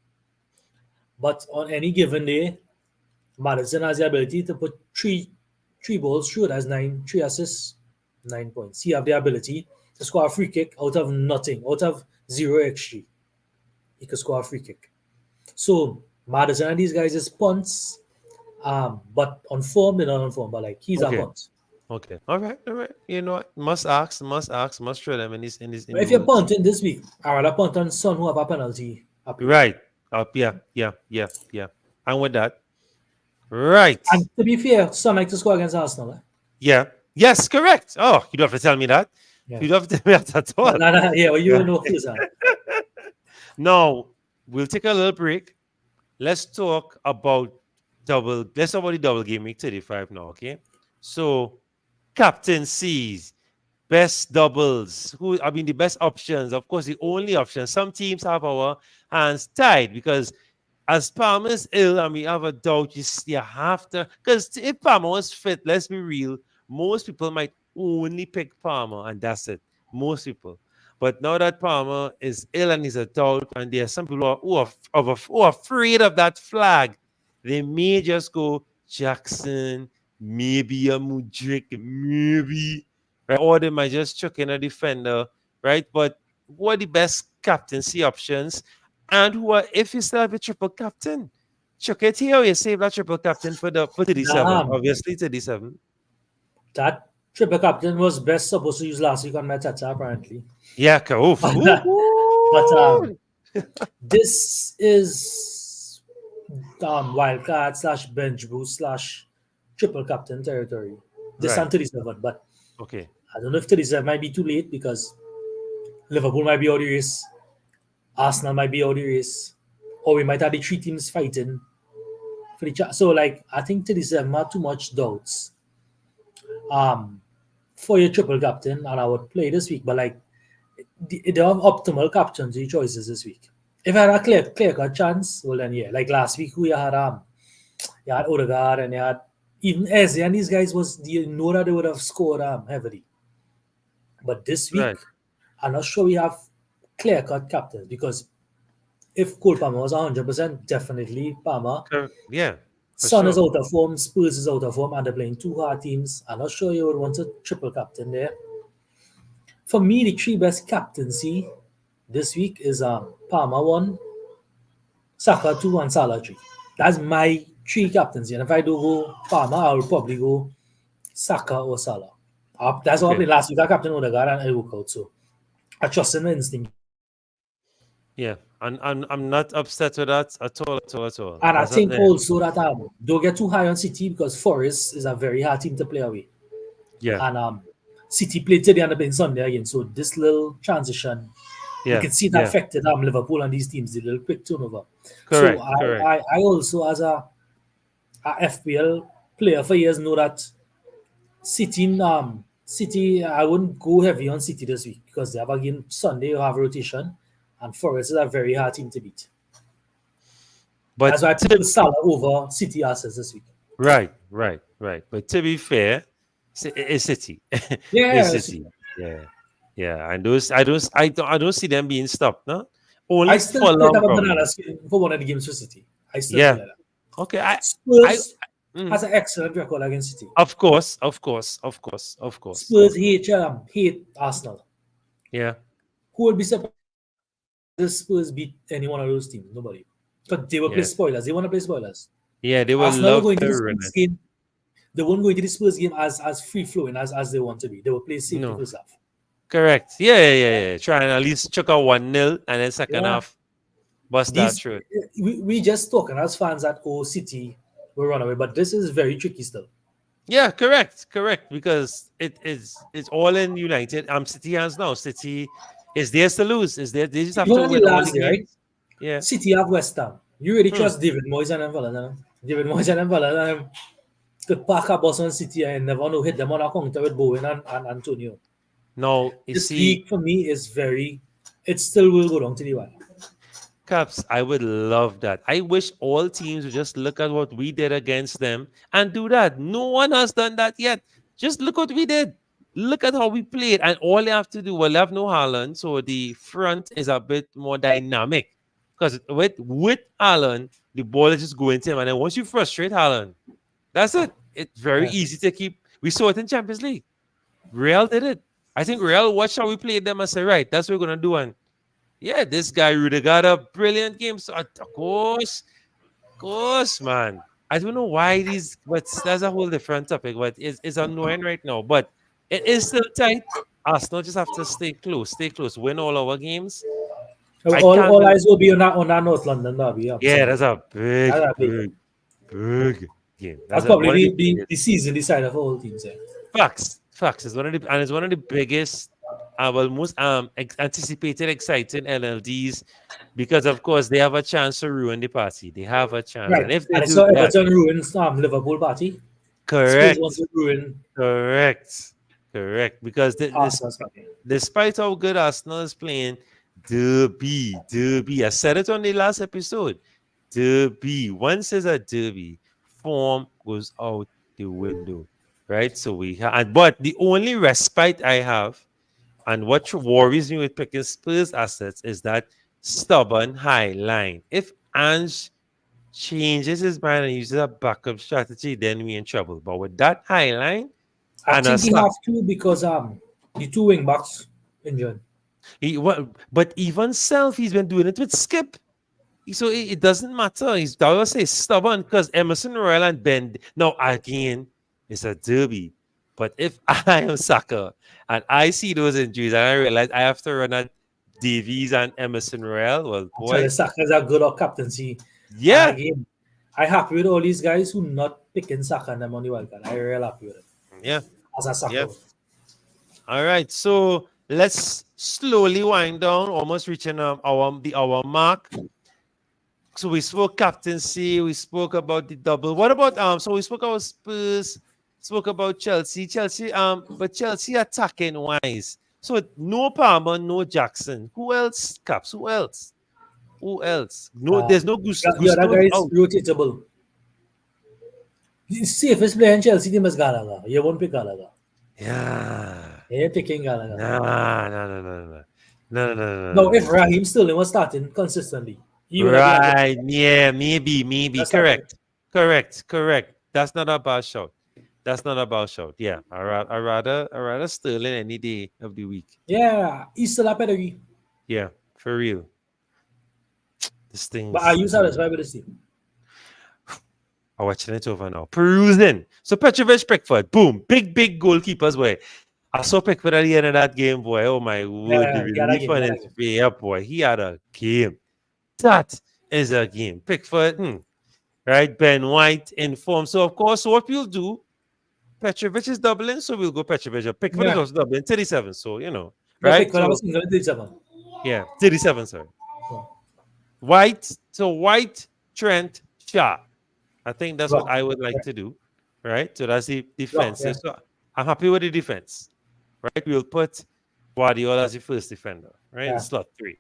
But on any given day, Madison has the ability to put three balls through. That's 3 assists, 9 points. He have the ability to score a free kick out of nothing, out of 0 XG. He could score a free kick. So Madison and these guys is punts, but on form, they're not on form, but like he's a punt. Okay. All right. You know what? Must throw them in this. If you're punting this week, I rather punt on Son who have a penalty. Right. Yeah. And with that, right. And to be fair, Son like to score against Arsenal. Eh? Yeah. Yes, correct. Oh, you don't have to tell me that. Yeah. You don't have to tell me that at all. Yeah, well, you know who's that. Now, we'll take a little break. Let's talk about the double game week 35 now, okay? So, captaincies, best doubles, the best options, of course, the only option. Some teams have our hands tied because as Palmer's ill and we have a doubt, you have to, because if Palmer was fit, let's be real, most people might only pick Palmer and that's it. Most people. But now that Palmer is ill and he's a doubt, and there are some people who are afraid of that flag, they may just go Jackson, maybe a Mudrik, maybe, right? Or they might just chuck in a defender, right? But who are the best captaincy options? And who are, if you still have a triple captain, chuck it here, you save that triple captain for 37, obviously 37. That triple captain was best supposed to use last week on my Tata, apparently. Yeah, oof. But this is wildcard slash bench boost slash triple captain territory. This Right. on 37, but Okay. I don't know if 37 might be too late because Liverpool might be out of the race, Arsenal might be out of the race, or we might have the three teams fighting for the so like I think 37 are too much doubts for your triple captain, and I would play this week, but like they have optimal captaincy choices this week. If I had a clear cut chance, well then yeah, like last week we had you had Odegaard and you had even Eze, and these guys was you know that they would have scored heavily. But this week, Right. I'm not sure we have clear cut captains because if Cole Palmer was 100%, definitely Palmer. Yeah. For Son is sure. out of form, Spurs is out of form, and they're playing two hard teams. I'm not sure you would want a triple captain there. For me, the three best captaincy this week is Palmer 1, Saka 2, and Salah 3. That's my three captaincy. And if I do go Palmer, I will probably go Saka or Salah. That's what I Okay. played last week. I captain Odegaard and I work out. So I trust in my instinct. Yeah. And I'm not upset with that at all. And I That's not think there. also that don't get too high on City because Forest is a very hard team to play away. Yeah. And City played today and they're playing Sunday again. So this little transition, Yeah. you can see that affected Liverpool and these teams, the little quick turnover. Correct. So Correct. I also, as a FPL player for years, know that City, I wouldn't go heavy on City this week because they have a game Sunday, you have a rotation, and Forest is a very hard team to beat. But That's why I took Salah over City assets this week. right. But to be fair, it's City. Yeah, It's City. Yeah. And those I don't see them being stopped, no? Only I still for long have a probably. banana skin for one of the games for City. I still Yeah. feel like that. Okay. Spurs Mm. has an excellent record against City. Of course. Spurs hate Arsenal. Yeah. Who will be surprised if Spurs beat any one of those teams? Nobody. But they will play Yeah. spoilers. They want to play spoilers. Yeah, they will Arsenal will love go into to the run Spurs it. game. They won't go into the Spurs game as free flowing as they want to be. They will play safe No. first half. Correct. Yeah. Try and at least chuck a 1-0 and then second Yeah. half bust that through. We just talking as fans that City will run away, but this is very tricky still. Yeah, correct. Because it's all in United. City hands now. City is theirs to lose. They just have Even to on win the all last the day, right? games. Yeah. City have West Ham. You really trust David Moyes and them fellas, huh? David Moyes and them fellas could pack a bus on City and never know hit them on a counter with Bowen and Antonio. No, you This see, league for me is it still will go down to the wire. Caps, I would love that. I wish all teams would just look at what we did against them and do that. No one has done that yet. Just look what we did. Look at how we played. And all you have to do, well, you have no Haaland, so the front is a bit more dynamic. Because with Haaland, the ball is just going to him. And then once you frustrate Haaland, that's it. It's very easy to keep. We saw it in Champions League. Real did it. I think Real watched how we played them and said, right, that's what we're going to do. And yeah, this guy Rudiger got a brilliant game. So of course, man. I don't know why but that's a whole different topic. But it's annoying right now. But it is still tight. Arsenal just have to stay close, win all our games. All eyes will be on that North London derby. Yeah, that's a big game. That's probably the season decider for all teams. Yeah. Facts. It's one of the biggest, most anticipated, exciting LLDs because, of course, they have a chance to ruin the party. They have a chance, right. And if they and do so that, Everton ruins Liverpool party. correct, Spurs want to ruin correct. Because despite how good Arsenal is playing, derby. I said it on the last episode. Derby. Once there's a derby, form goes out the window. Right, so but the only respite I have, and what worries me with picking Spurs assets is that stubborn high line. If Ange changes his mind and uses a backup strategy, then we're in trouble. But with that high line, I think he have to because the two wing backs injured. But even he's been doing it with Skip. So it doesnn't matter. I would say stubborn because Emerson Royal and Ben. Now again, it's a derby. But if I am Saka and I see those injuries and I realize I have to run at Davies and Emerson Royale, well, boy, Saka is a good or captaincy. yeah, Again, I happy with all these guys who not picking Saka and them on the wildcard. I really happy with it. yeah, As a Saka. yeah. All right, so let's slowly wind down, almost reaching the hour mark. So we spoke captaincy, we spoke about the double. What about so we spoke about Spurs, spoke about Chelsea. But Chelsea attacking wise. So no Palmer, no Jackson. Who else, Caps? Who else? No, there's no Gusto. The other guy is Out. rotatable. The safest player in Chelsea team is Gallagher. You won't pick Gallagher. Yeah. You're picking Gallagher. No. No, if Raheem Sterling was starting consistently. Right. Yeah, maybe. Correct. That's not a bad shout. Yeah. I rather Sterling any day of the week. Yeah, he's still a pedigree. Yeah, for real. This thing. But are you satisfied with this team? I'm watching it over now. Perusing. So Petrovic, Pickford, boom. Big goalkeepers, boy. I saw Pickford at the end of that game, boy. Oh my word. The relief on his face, boy. He had a game. That is a game. Pickford, right? Ben White in form. So, of course, what we'll do, Petrovic is doubling, so we'll go Petrovic. Pickford is also doubling, 37. So, right? Pickford was 37. Yeah, 37, sorry. Oh. White, Trent, Shaw. I think that's what I would like to do, right? So that's the defense. Yeah. So I'm happy with the defense, right? We'll put Guardiola as the first defender, right? Yeah. In slot 3.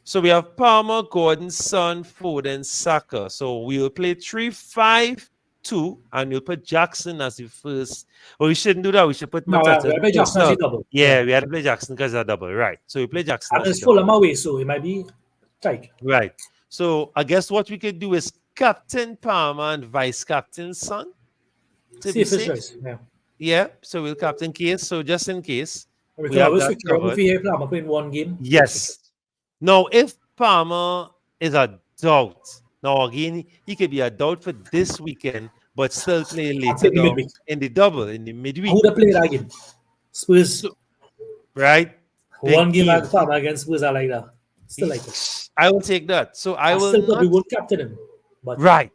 So we have Palmer, Gordon, Son, Foden, Saka. So we'll play 3-5-2, and we'll put Jackson as the first. Well, we shouldn't do that. We should put Mateta. We play Jackson as a double. Yeah, we had to play Jackson because of double, right? So we play Jackson. And it's Fulham away, so it might be tight. Right. So I guess what we could do is Captain Palmer and Vice Captain Son. Safest choice. Yeah. Yeah. So we'll captain case. So just in case. We can always switch around if we have Palmer playing one game. Yes. Now, if Palmer is a doubt, now again, he could be a doubt for this weekend, but still play later in the double, in the midweek. Who would have played that game? Spurs. Right? One game at Palmer against Spurs, I like that. Still like it. I will take that. So I will still probably won't captain him. But right.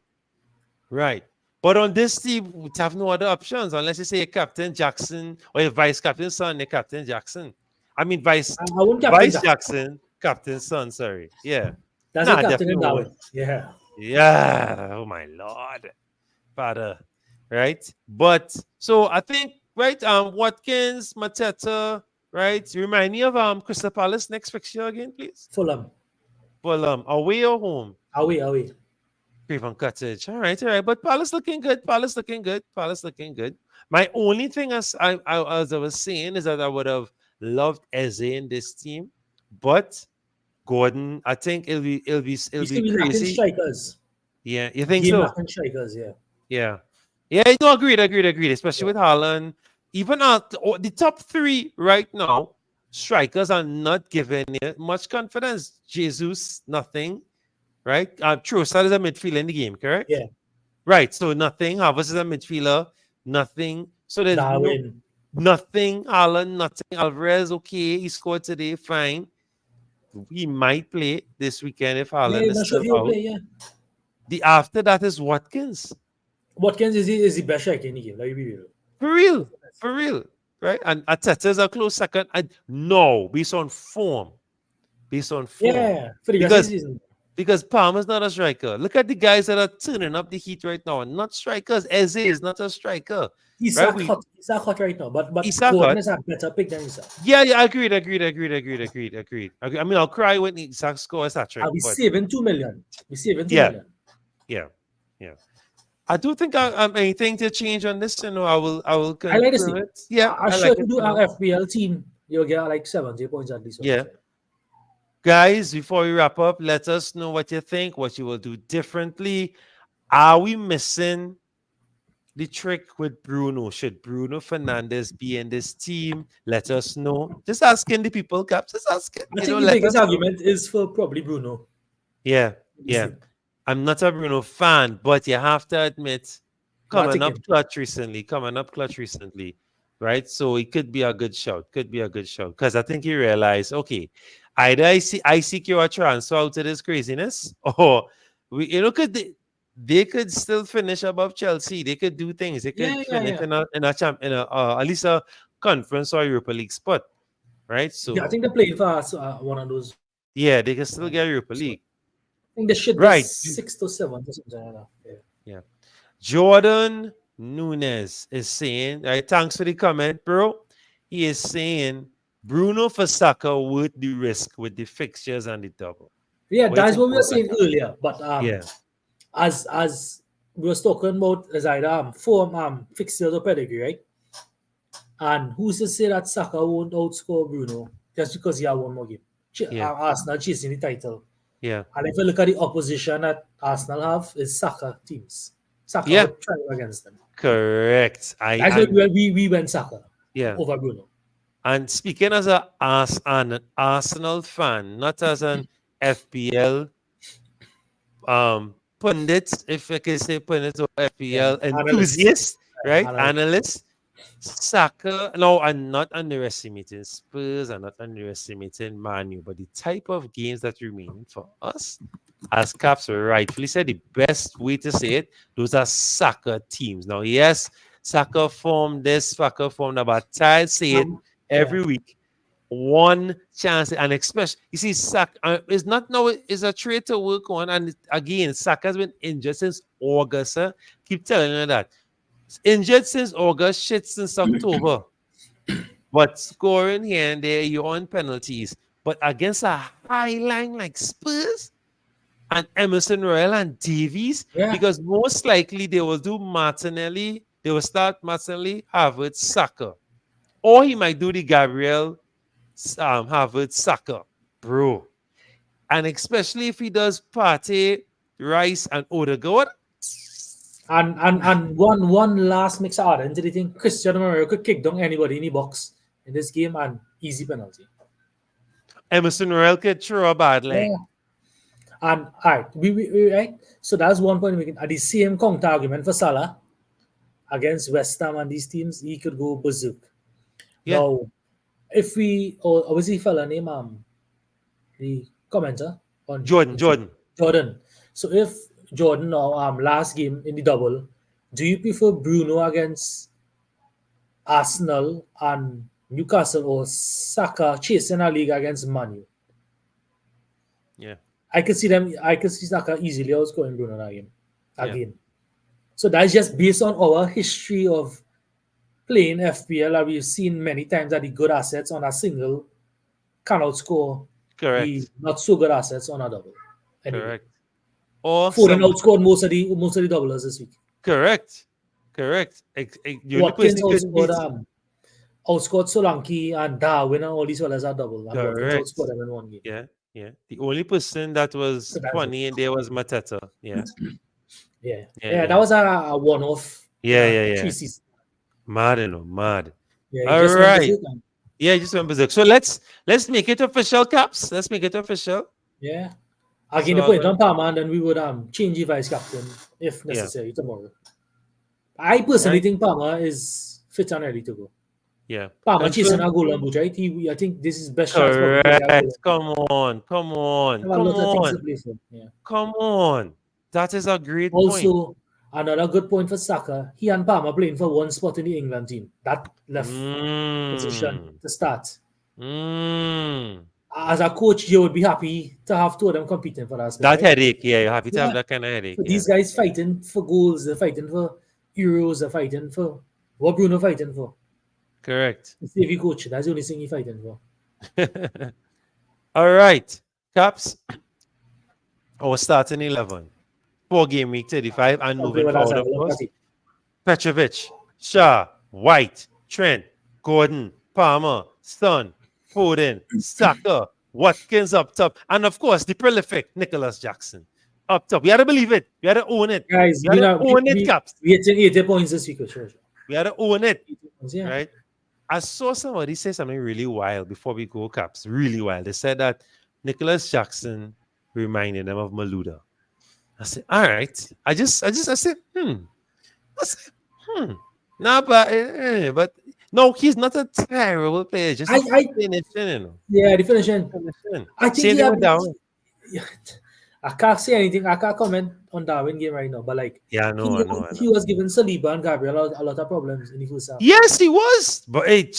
But on this team, we have no other options unless you say a Captain Jackson or a Vice Captain Son, a Captain Jackson. I mean, Vice Jackson, Captain Son, sorry. Yeah. That's a captain in Darwin. Yeah. Yeah. Oh, my Lord. Father. Right? But, so I think, right, Watkins, Mateta, right? Remind me of Crystal Palace next fixture again, please. Fulham. Away or home? Away. Craven Cottage. All right. But Palace looking good. My only thing, as I was saying, is that I would have loved Eze in this team, but Gordon, I think it'll be crazy. Strikers. Yeah, you think so? Strikers, yeah. No, agreed. Especially with Haaland. Even at the top 3 right now, strikers are not giving it much confidence. Jesus, nothing. Right? Trossard is a midfielder in the game, correct? Yeah. Right. So nothing. Havertz is a midfielder. Nothing. So there's nothing. Haaland, nothing. Alvarez, okay. He scored today. Fine. He might play this weekend if Haaland is still out. The after that is Watkins. Watkins is the best striker in the game. Like, For real. Right? And Arteta is a close second. No, based on form. Yeah. For the rest season. Because Palmer's not a striker. Look at the guys that are turning up the heat right now. Not strikers. Eze is not a striker. He's not hot right now. But Gordon is a better pick than Isak. Yeah, agreed. I mean, I'll cry when Isak scores that trick. We're saving 2 million. Yeah. I do think anything to change on this. I will. I like this team. Yeah, I sure to do our FPL team. You'll get like 70 points at least. Yeah. Guys, before we wrap up, let us know what you think, what you will do differently. Are we missing the trick with Bruno? Should Bruno Fernandes be in this team? Let us know. Just asking the people, Caps. Just asking. I think the biggest argument is for probably Bruno. Yeah. I'm not a Bruno fan, but you have to admit, coming up clutch recently, right? So it could be a good shout. Could be a good shout because I think he realized, okay, either I secure a transfer out of this craziness, or they could still finish above Chelsea. They could do things. They Yeah, could yeah, finish yeah. in a at least a conference or Europa League spot, right? Yeah, I So think they're playing for us, one of those. yeah, they can still get Europa So, League, I think they should be right? 6 to 7 or something like that. Yeah. Yeah. Jordan Nunes is saying, right? Thanks for the comment, bro. He is saying Bruno for Saka worth the risk with the fixtures and the double. Yeah, What do you that's think what we were about that? saying earlier. But Yeah. as we were talking about as either form fixtures or pedigree, right? And who's to say that Saka won't outscore Bruno just because he had one more game? Yeah. Arsenal chasing the title. Yeah. And if you look at the opposition that Arsenal have, is Saka teams. Saka Yeah. would try against them. Correct. That's why we went Saka yeah. over Bruno. And speaking as an Arsenal fan, not as an FPL pundit, if I can say pundit or FPL enthusiast, right? Analyst. Saka, no, I'm not underestimating Spurs, I'm not underestimating Man U, but the type of games that remain for us, as Caps rightfully said, the best way to say it, those are Saka teams. Now, yes, Saka form this, Saka form that, but I say it every week. One chance, and especially, you see, Saka is not now, it's a trade to work on, and again, Saka has been injured since August. Keep telling you that. Injured since August, shit since October. But scoring here and there, you're on penalties. But against a high line like Spurs and Emerson Royal and Davies, because most likely they will do Martinelli, they will start Martinelli, Havertz, Saka. Or he might do the Gabriel, Havertz, Saka. Bro. And especially if he does Partey, Rice, and Odegaard. And one last mix out into the thing. Cristiano Ronaldo could kick down anybody in the box in this game and easy penalty. Emerson Royal could throw a bad leg. Yeah. And all right, we right. So that's one point we can. At the same counter argument for Salah against West Ham and these teams, he could go berserk. Yeah. Now, if we or was he fella name the commenter on Jordan. So if Jordan or last game in the double, do you prefer Bruno against Arsenal and Newcastle or Saka chasing a league against Man U? Yeah. I could see Saka easily outscoring Bruno that game again. Yeah. So that's just based on our history of playing FPL that we've seen many times that the good assets on a single can outscore the not so good assets on a double. Anyway. Correct. Or Foden outscored most of the doublers this week. Correct. Watkins outscored Solanke and Darwin and all these fellas are double. And Watkins outscored them in one game. Yeah. The only person that was funny in there was Mateta. Yeah. Yeah. That was a one-off. Yeah. 3 seasons. Mad. Yeah. All right. Yeah, just went berserk. So let's make it official, Caps. Let's make it official. Yeah. Again, so, put it on Palmer, and then we would change the vice captain if necessary tomorrow. I personally think Palmer is fit and ready to go. Yeah. Palmer chasing a goal on boot, right? I think this is best chance. Correct. Come on. Come on. That is a great point. Also, another good point for Saka. He and Palmer playing for one spot in the England team. That left position to start. As a coach, you would be happy to have two of them competing for that. That headache, you're happy to have that kind of headache. So these guys fighting for goals, they're fighting for Euros, they're fighting for what Bruno fighting for. Correct. It's the coach, that's the only thing he's fighting for. All right, Caps. Our starting 11. 4 game week 35 and moving forward, of course. Petrovic, Shaw, White, Trent, Gordon, Palmer, Son, Foden, Saka, Watkins up top, and of course the prolific Nicholas Jackson up top. We had to believe it. We had to own it. Guys, we had to own it, Caps. We had 80 points this week. Sure. We had to own it. Right? I saw somebody say something really wild before we go, Caps. Really wild. They said that Nicholas Jackson reminded them of Maluda. I said, all right. I said, nah, but No, he's not a terrible player. Just a finishing, you know. Yeah, the finishing. Finishing. I think Same thing with Darwin. I can't say anything. I can't comment on Darwin game right now. But like, Yeah, I know. he was giving Saliba and Gabriel a lot of problems in the first half. Yes, he was. But hey,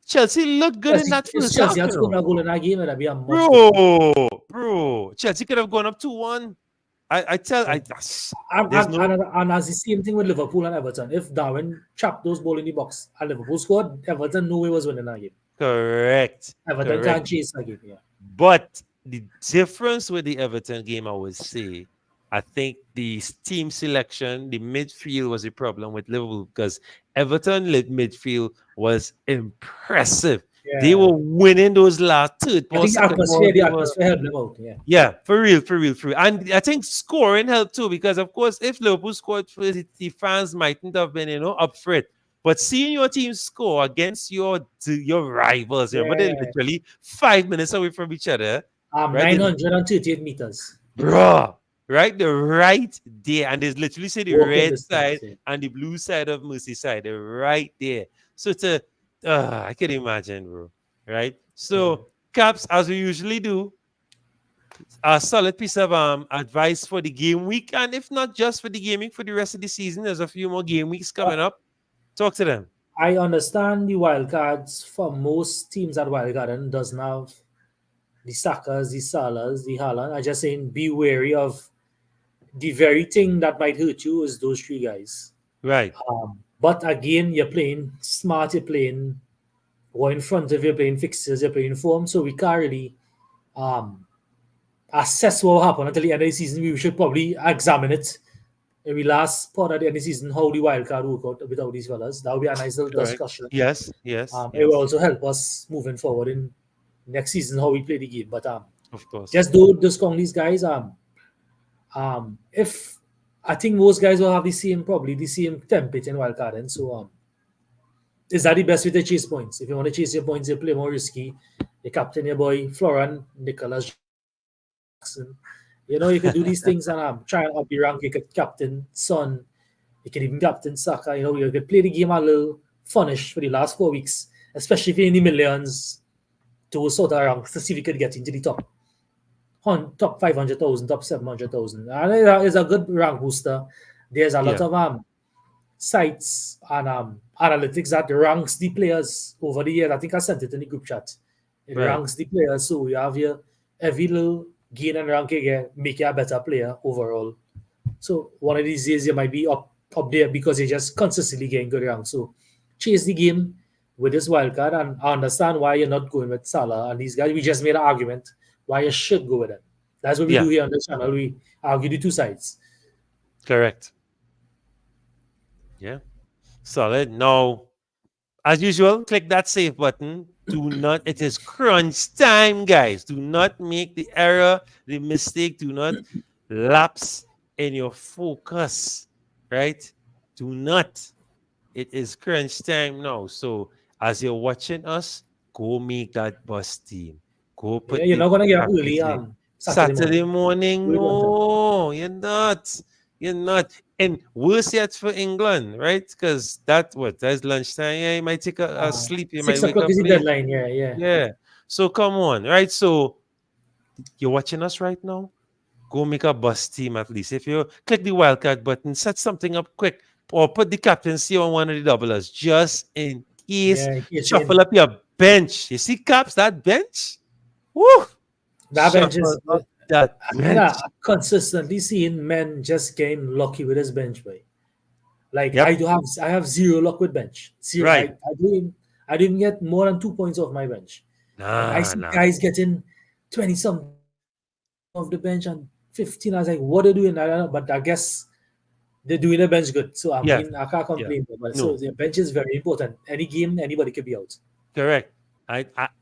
Chelsea looked good in that If first half. Chelsea had scored a goal in that game, it'd be a much Bro, Chelsea could have gone up 2-1. And as the same thing with Liverpool and Everton. If Darwin trapped those balls in the box and Liverpool scored, Everton knew he was winning that game. Correct. Everton can't chase that game. Yeah. But the difference with the Everton game, I would say, I think the team selection, the midfield was a problem with Liverpool because Everton midfield was impressive. Yeah. They were winning those last third ball. The atmosphere helped them out. Yeah, for real. And I think scoring helped too because, of course, if Liverpool scored first, the fans mightn't have been, up for it. But seeing your team score against your rivals, but they're literally 5 minutes away from each other. Right? 938 meters. Bro, right? They're right there. And there's literally say the red side and the blue side of Merseyside. They're right there. So I can imagine, bro. Right? So, Caps, as we usually do, a solid piece of advice for the game week. And if not just for the game week, for the rest of the season, there's a few more game weeks coming up. Talk to them. I understand the wildcards for most teams at Wildcard doesn't have the Sakas, the Salas, the Haaland. I'm just saying be wary of the very thing that might hurt you is those three guys. Right. But again, you're playing smart, you're playing or in front of you, playing fixtures, you're playing form. So we can't really assess what will happen until the end of the season. We should probably examine it. When we last part at the end of the season, how the wildcard work out without these fellas. That would be a nice little discussion. Yes. It will also help us moving forward in next season how we play the game. But of course, just don't discount these guys. If I think most guys will have the same template in wildcard, and so is that the best way to chase points? If you want to chase your points, you play more risky. You captain your boy Florin, Nicholas Jackson. You can do these things and try and up the rank. You could captain Son. You can even captain Saka. You could play the game a little funnish for the last 4 weeks, especially if you're in the millions, to sort of ranks to see if you could get into the top 500,000, top 700,000. And it's a good rank booster. There's a lot of sites and analytics that ranks the players over the years. I think I sent it in the group chat. It ranks the players. So you have your every little gain and rank again, make you a better player overall. So one of these days you might be up there because you're just consistently getting good rank. So chase the game with this wildcard, and I understand why you're not going with Salah and these guys. We just made an argument why you should go with them. That's what we do here on the channel. We argue the two sides. Correct. Yeah. Solid. Now, as usual, click that save button. It is crunch time, guys. Do not make the error, the mistake. Do not lapse in your focus, right? Do not. It is crunch time now. So, as you're watching us, go make that bus team. Go put you're not going to get up early Saturday morning. No, you're not. You're not. And worse yet for England, right? Because that's lunchtime. Yeah, you might take a sleep. You might wake up is the late. deadline. Yeah. So come on, right? So you're watching us right now. Go make a bus team at least. If you click the wildcard button, set something up quick, or put the captaincy on one of the doublers just in case. Shuffle up your bench. You see, Caps, that bench? Woo! That bench is that. Consistently seeing men just getting lucky with his bench, boy. Like I have zero luck with bench. Zero. Right. I didn't get more than 2 points off my bench. I see guys getting 20 some off the bench and 15. I was like, what are they doing? I don't know, but I guess they're doing the bench good. So I can't complain. But so the bench is very important. Any game, anybody could be out. Correct.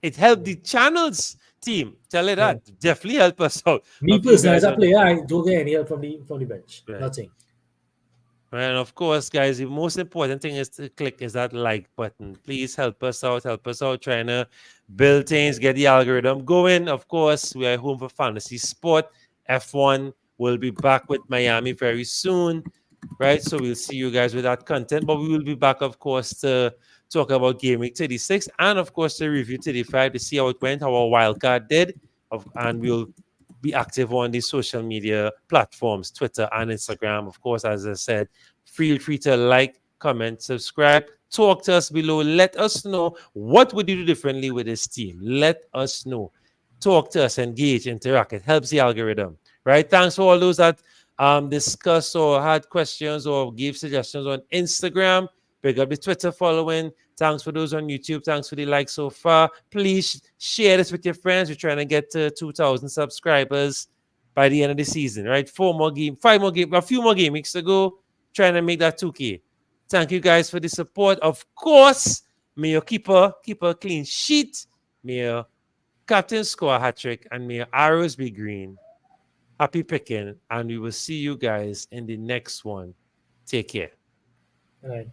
It helped the channels team. Tell it that. Definitely help us out. Me personally, as a player, I don't get any help from the bench. Right. Nothing. And of course, guys, the most important thing is to click that like button. Please help us out. Help us out trying to build things, get the algorithm going. Of course, we are home for fantasy sport. F1 will be back with Miami very soon, right? So we'll see you guys with that content. But we will be back, of course, to talk about game week 36, and of course the review 35 to see how it went, how our wildcard did, and we'll be active on the social media platforms, Twitter and Instagram. Of course, as I said, feel free to like, comment, subscribe, talk to us below. Let us know what would you do differently with this team. Let us know. Talk to us, engage, interact. It helps the algorithm, right? Thanks for all those that discussed or had questions or gave suggestions on Instagram. Pick up the Twitter following. Thanks for those on YouTube. Thanks for the likes so far. Please share this with your friends. We're trying to get to 2,000 subscribers by the end of the season, right? 5 more game, a few more game weeks to go. Trying to make that 2K. Thank you guys for the support. Of course, may your keeper keep a clean sheet. May your captain score a hat trick, and may your arrows be green. Happy picking, and we will see you guys in the next one. Take care. Right.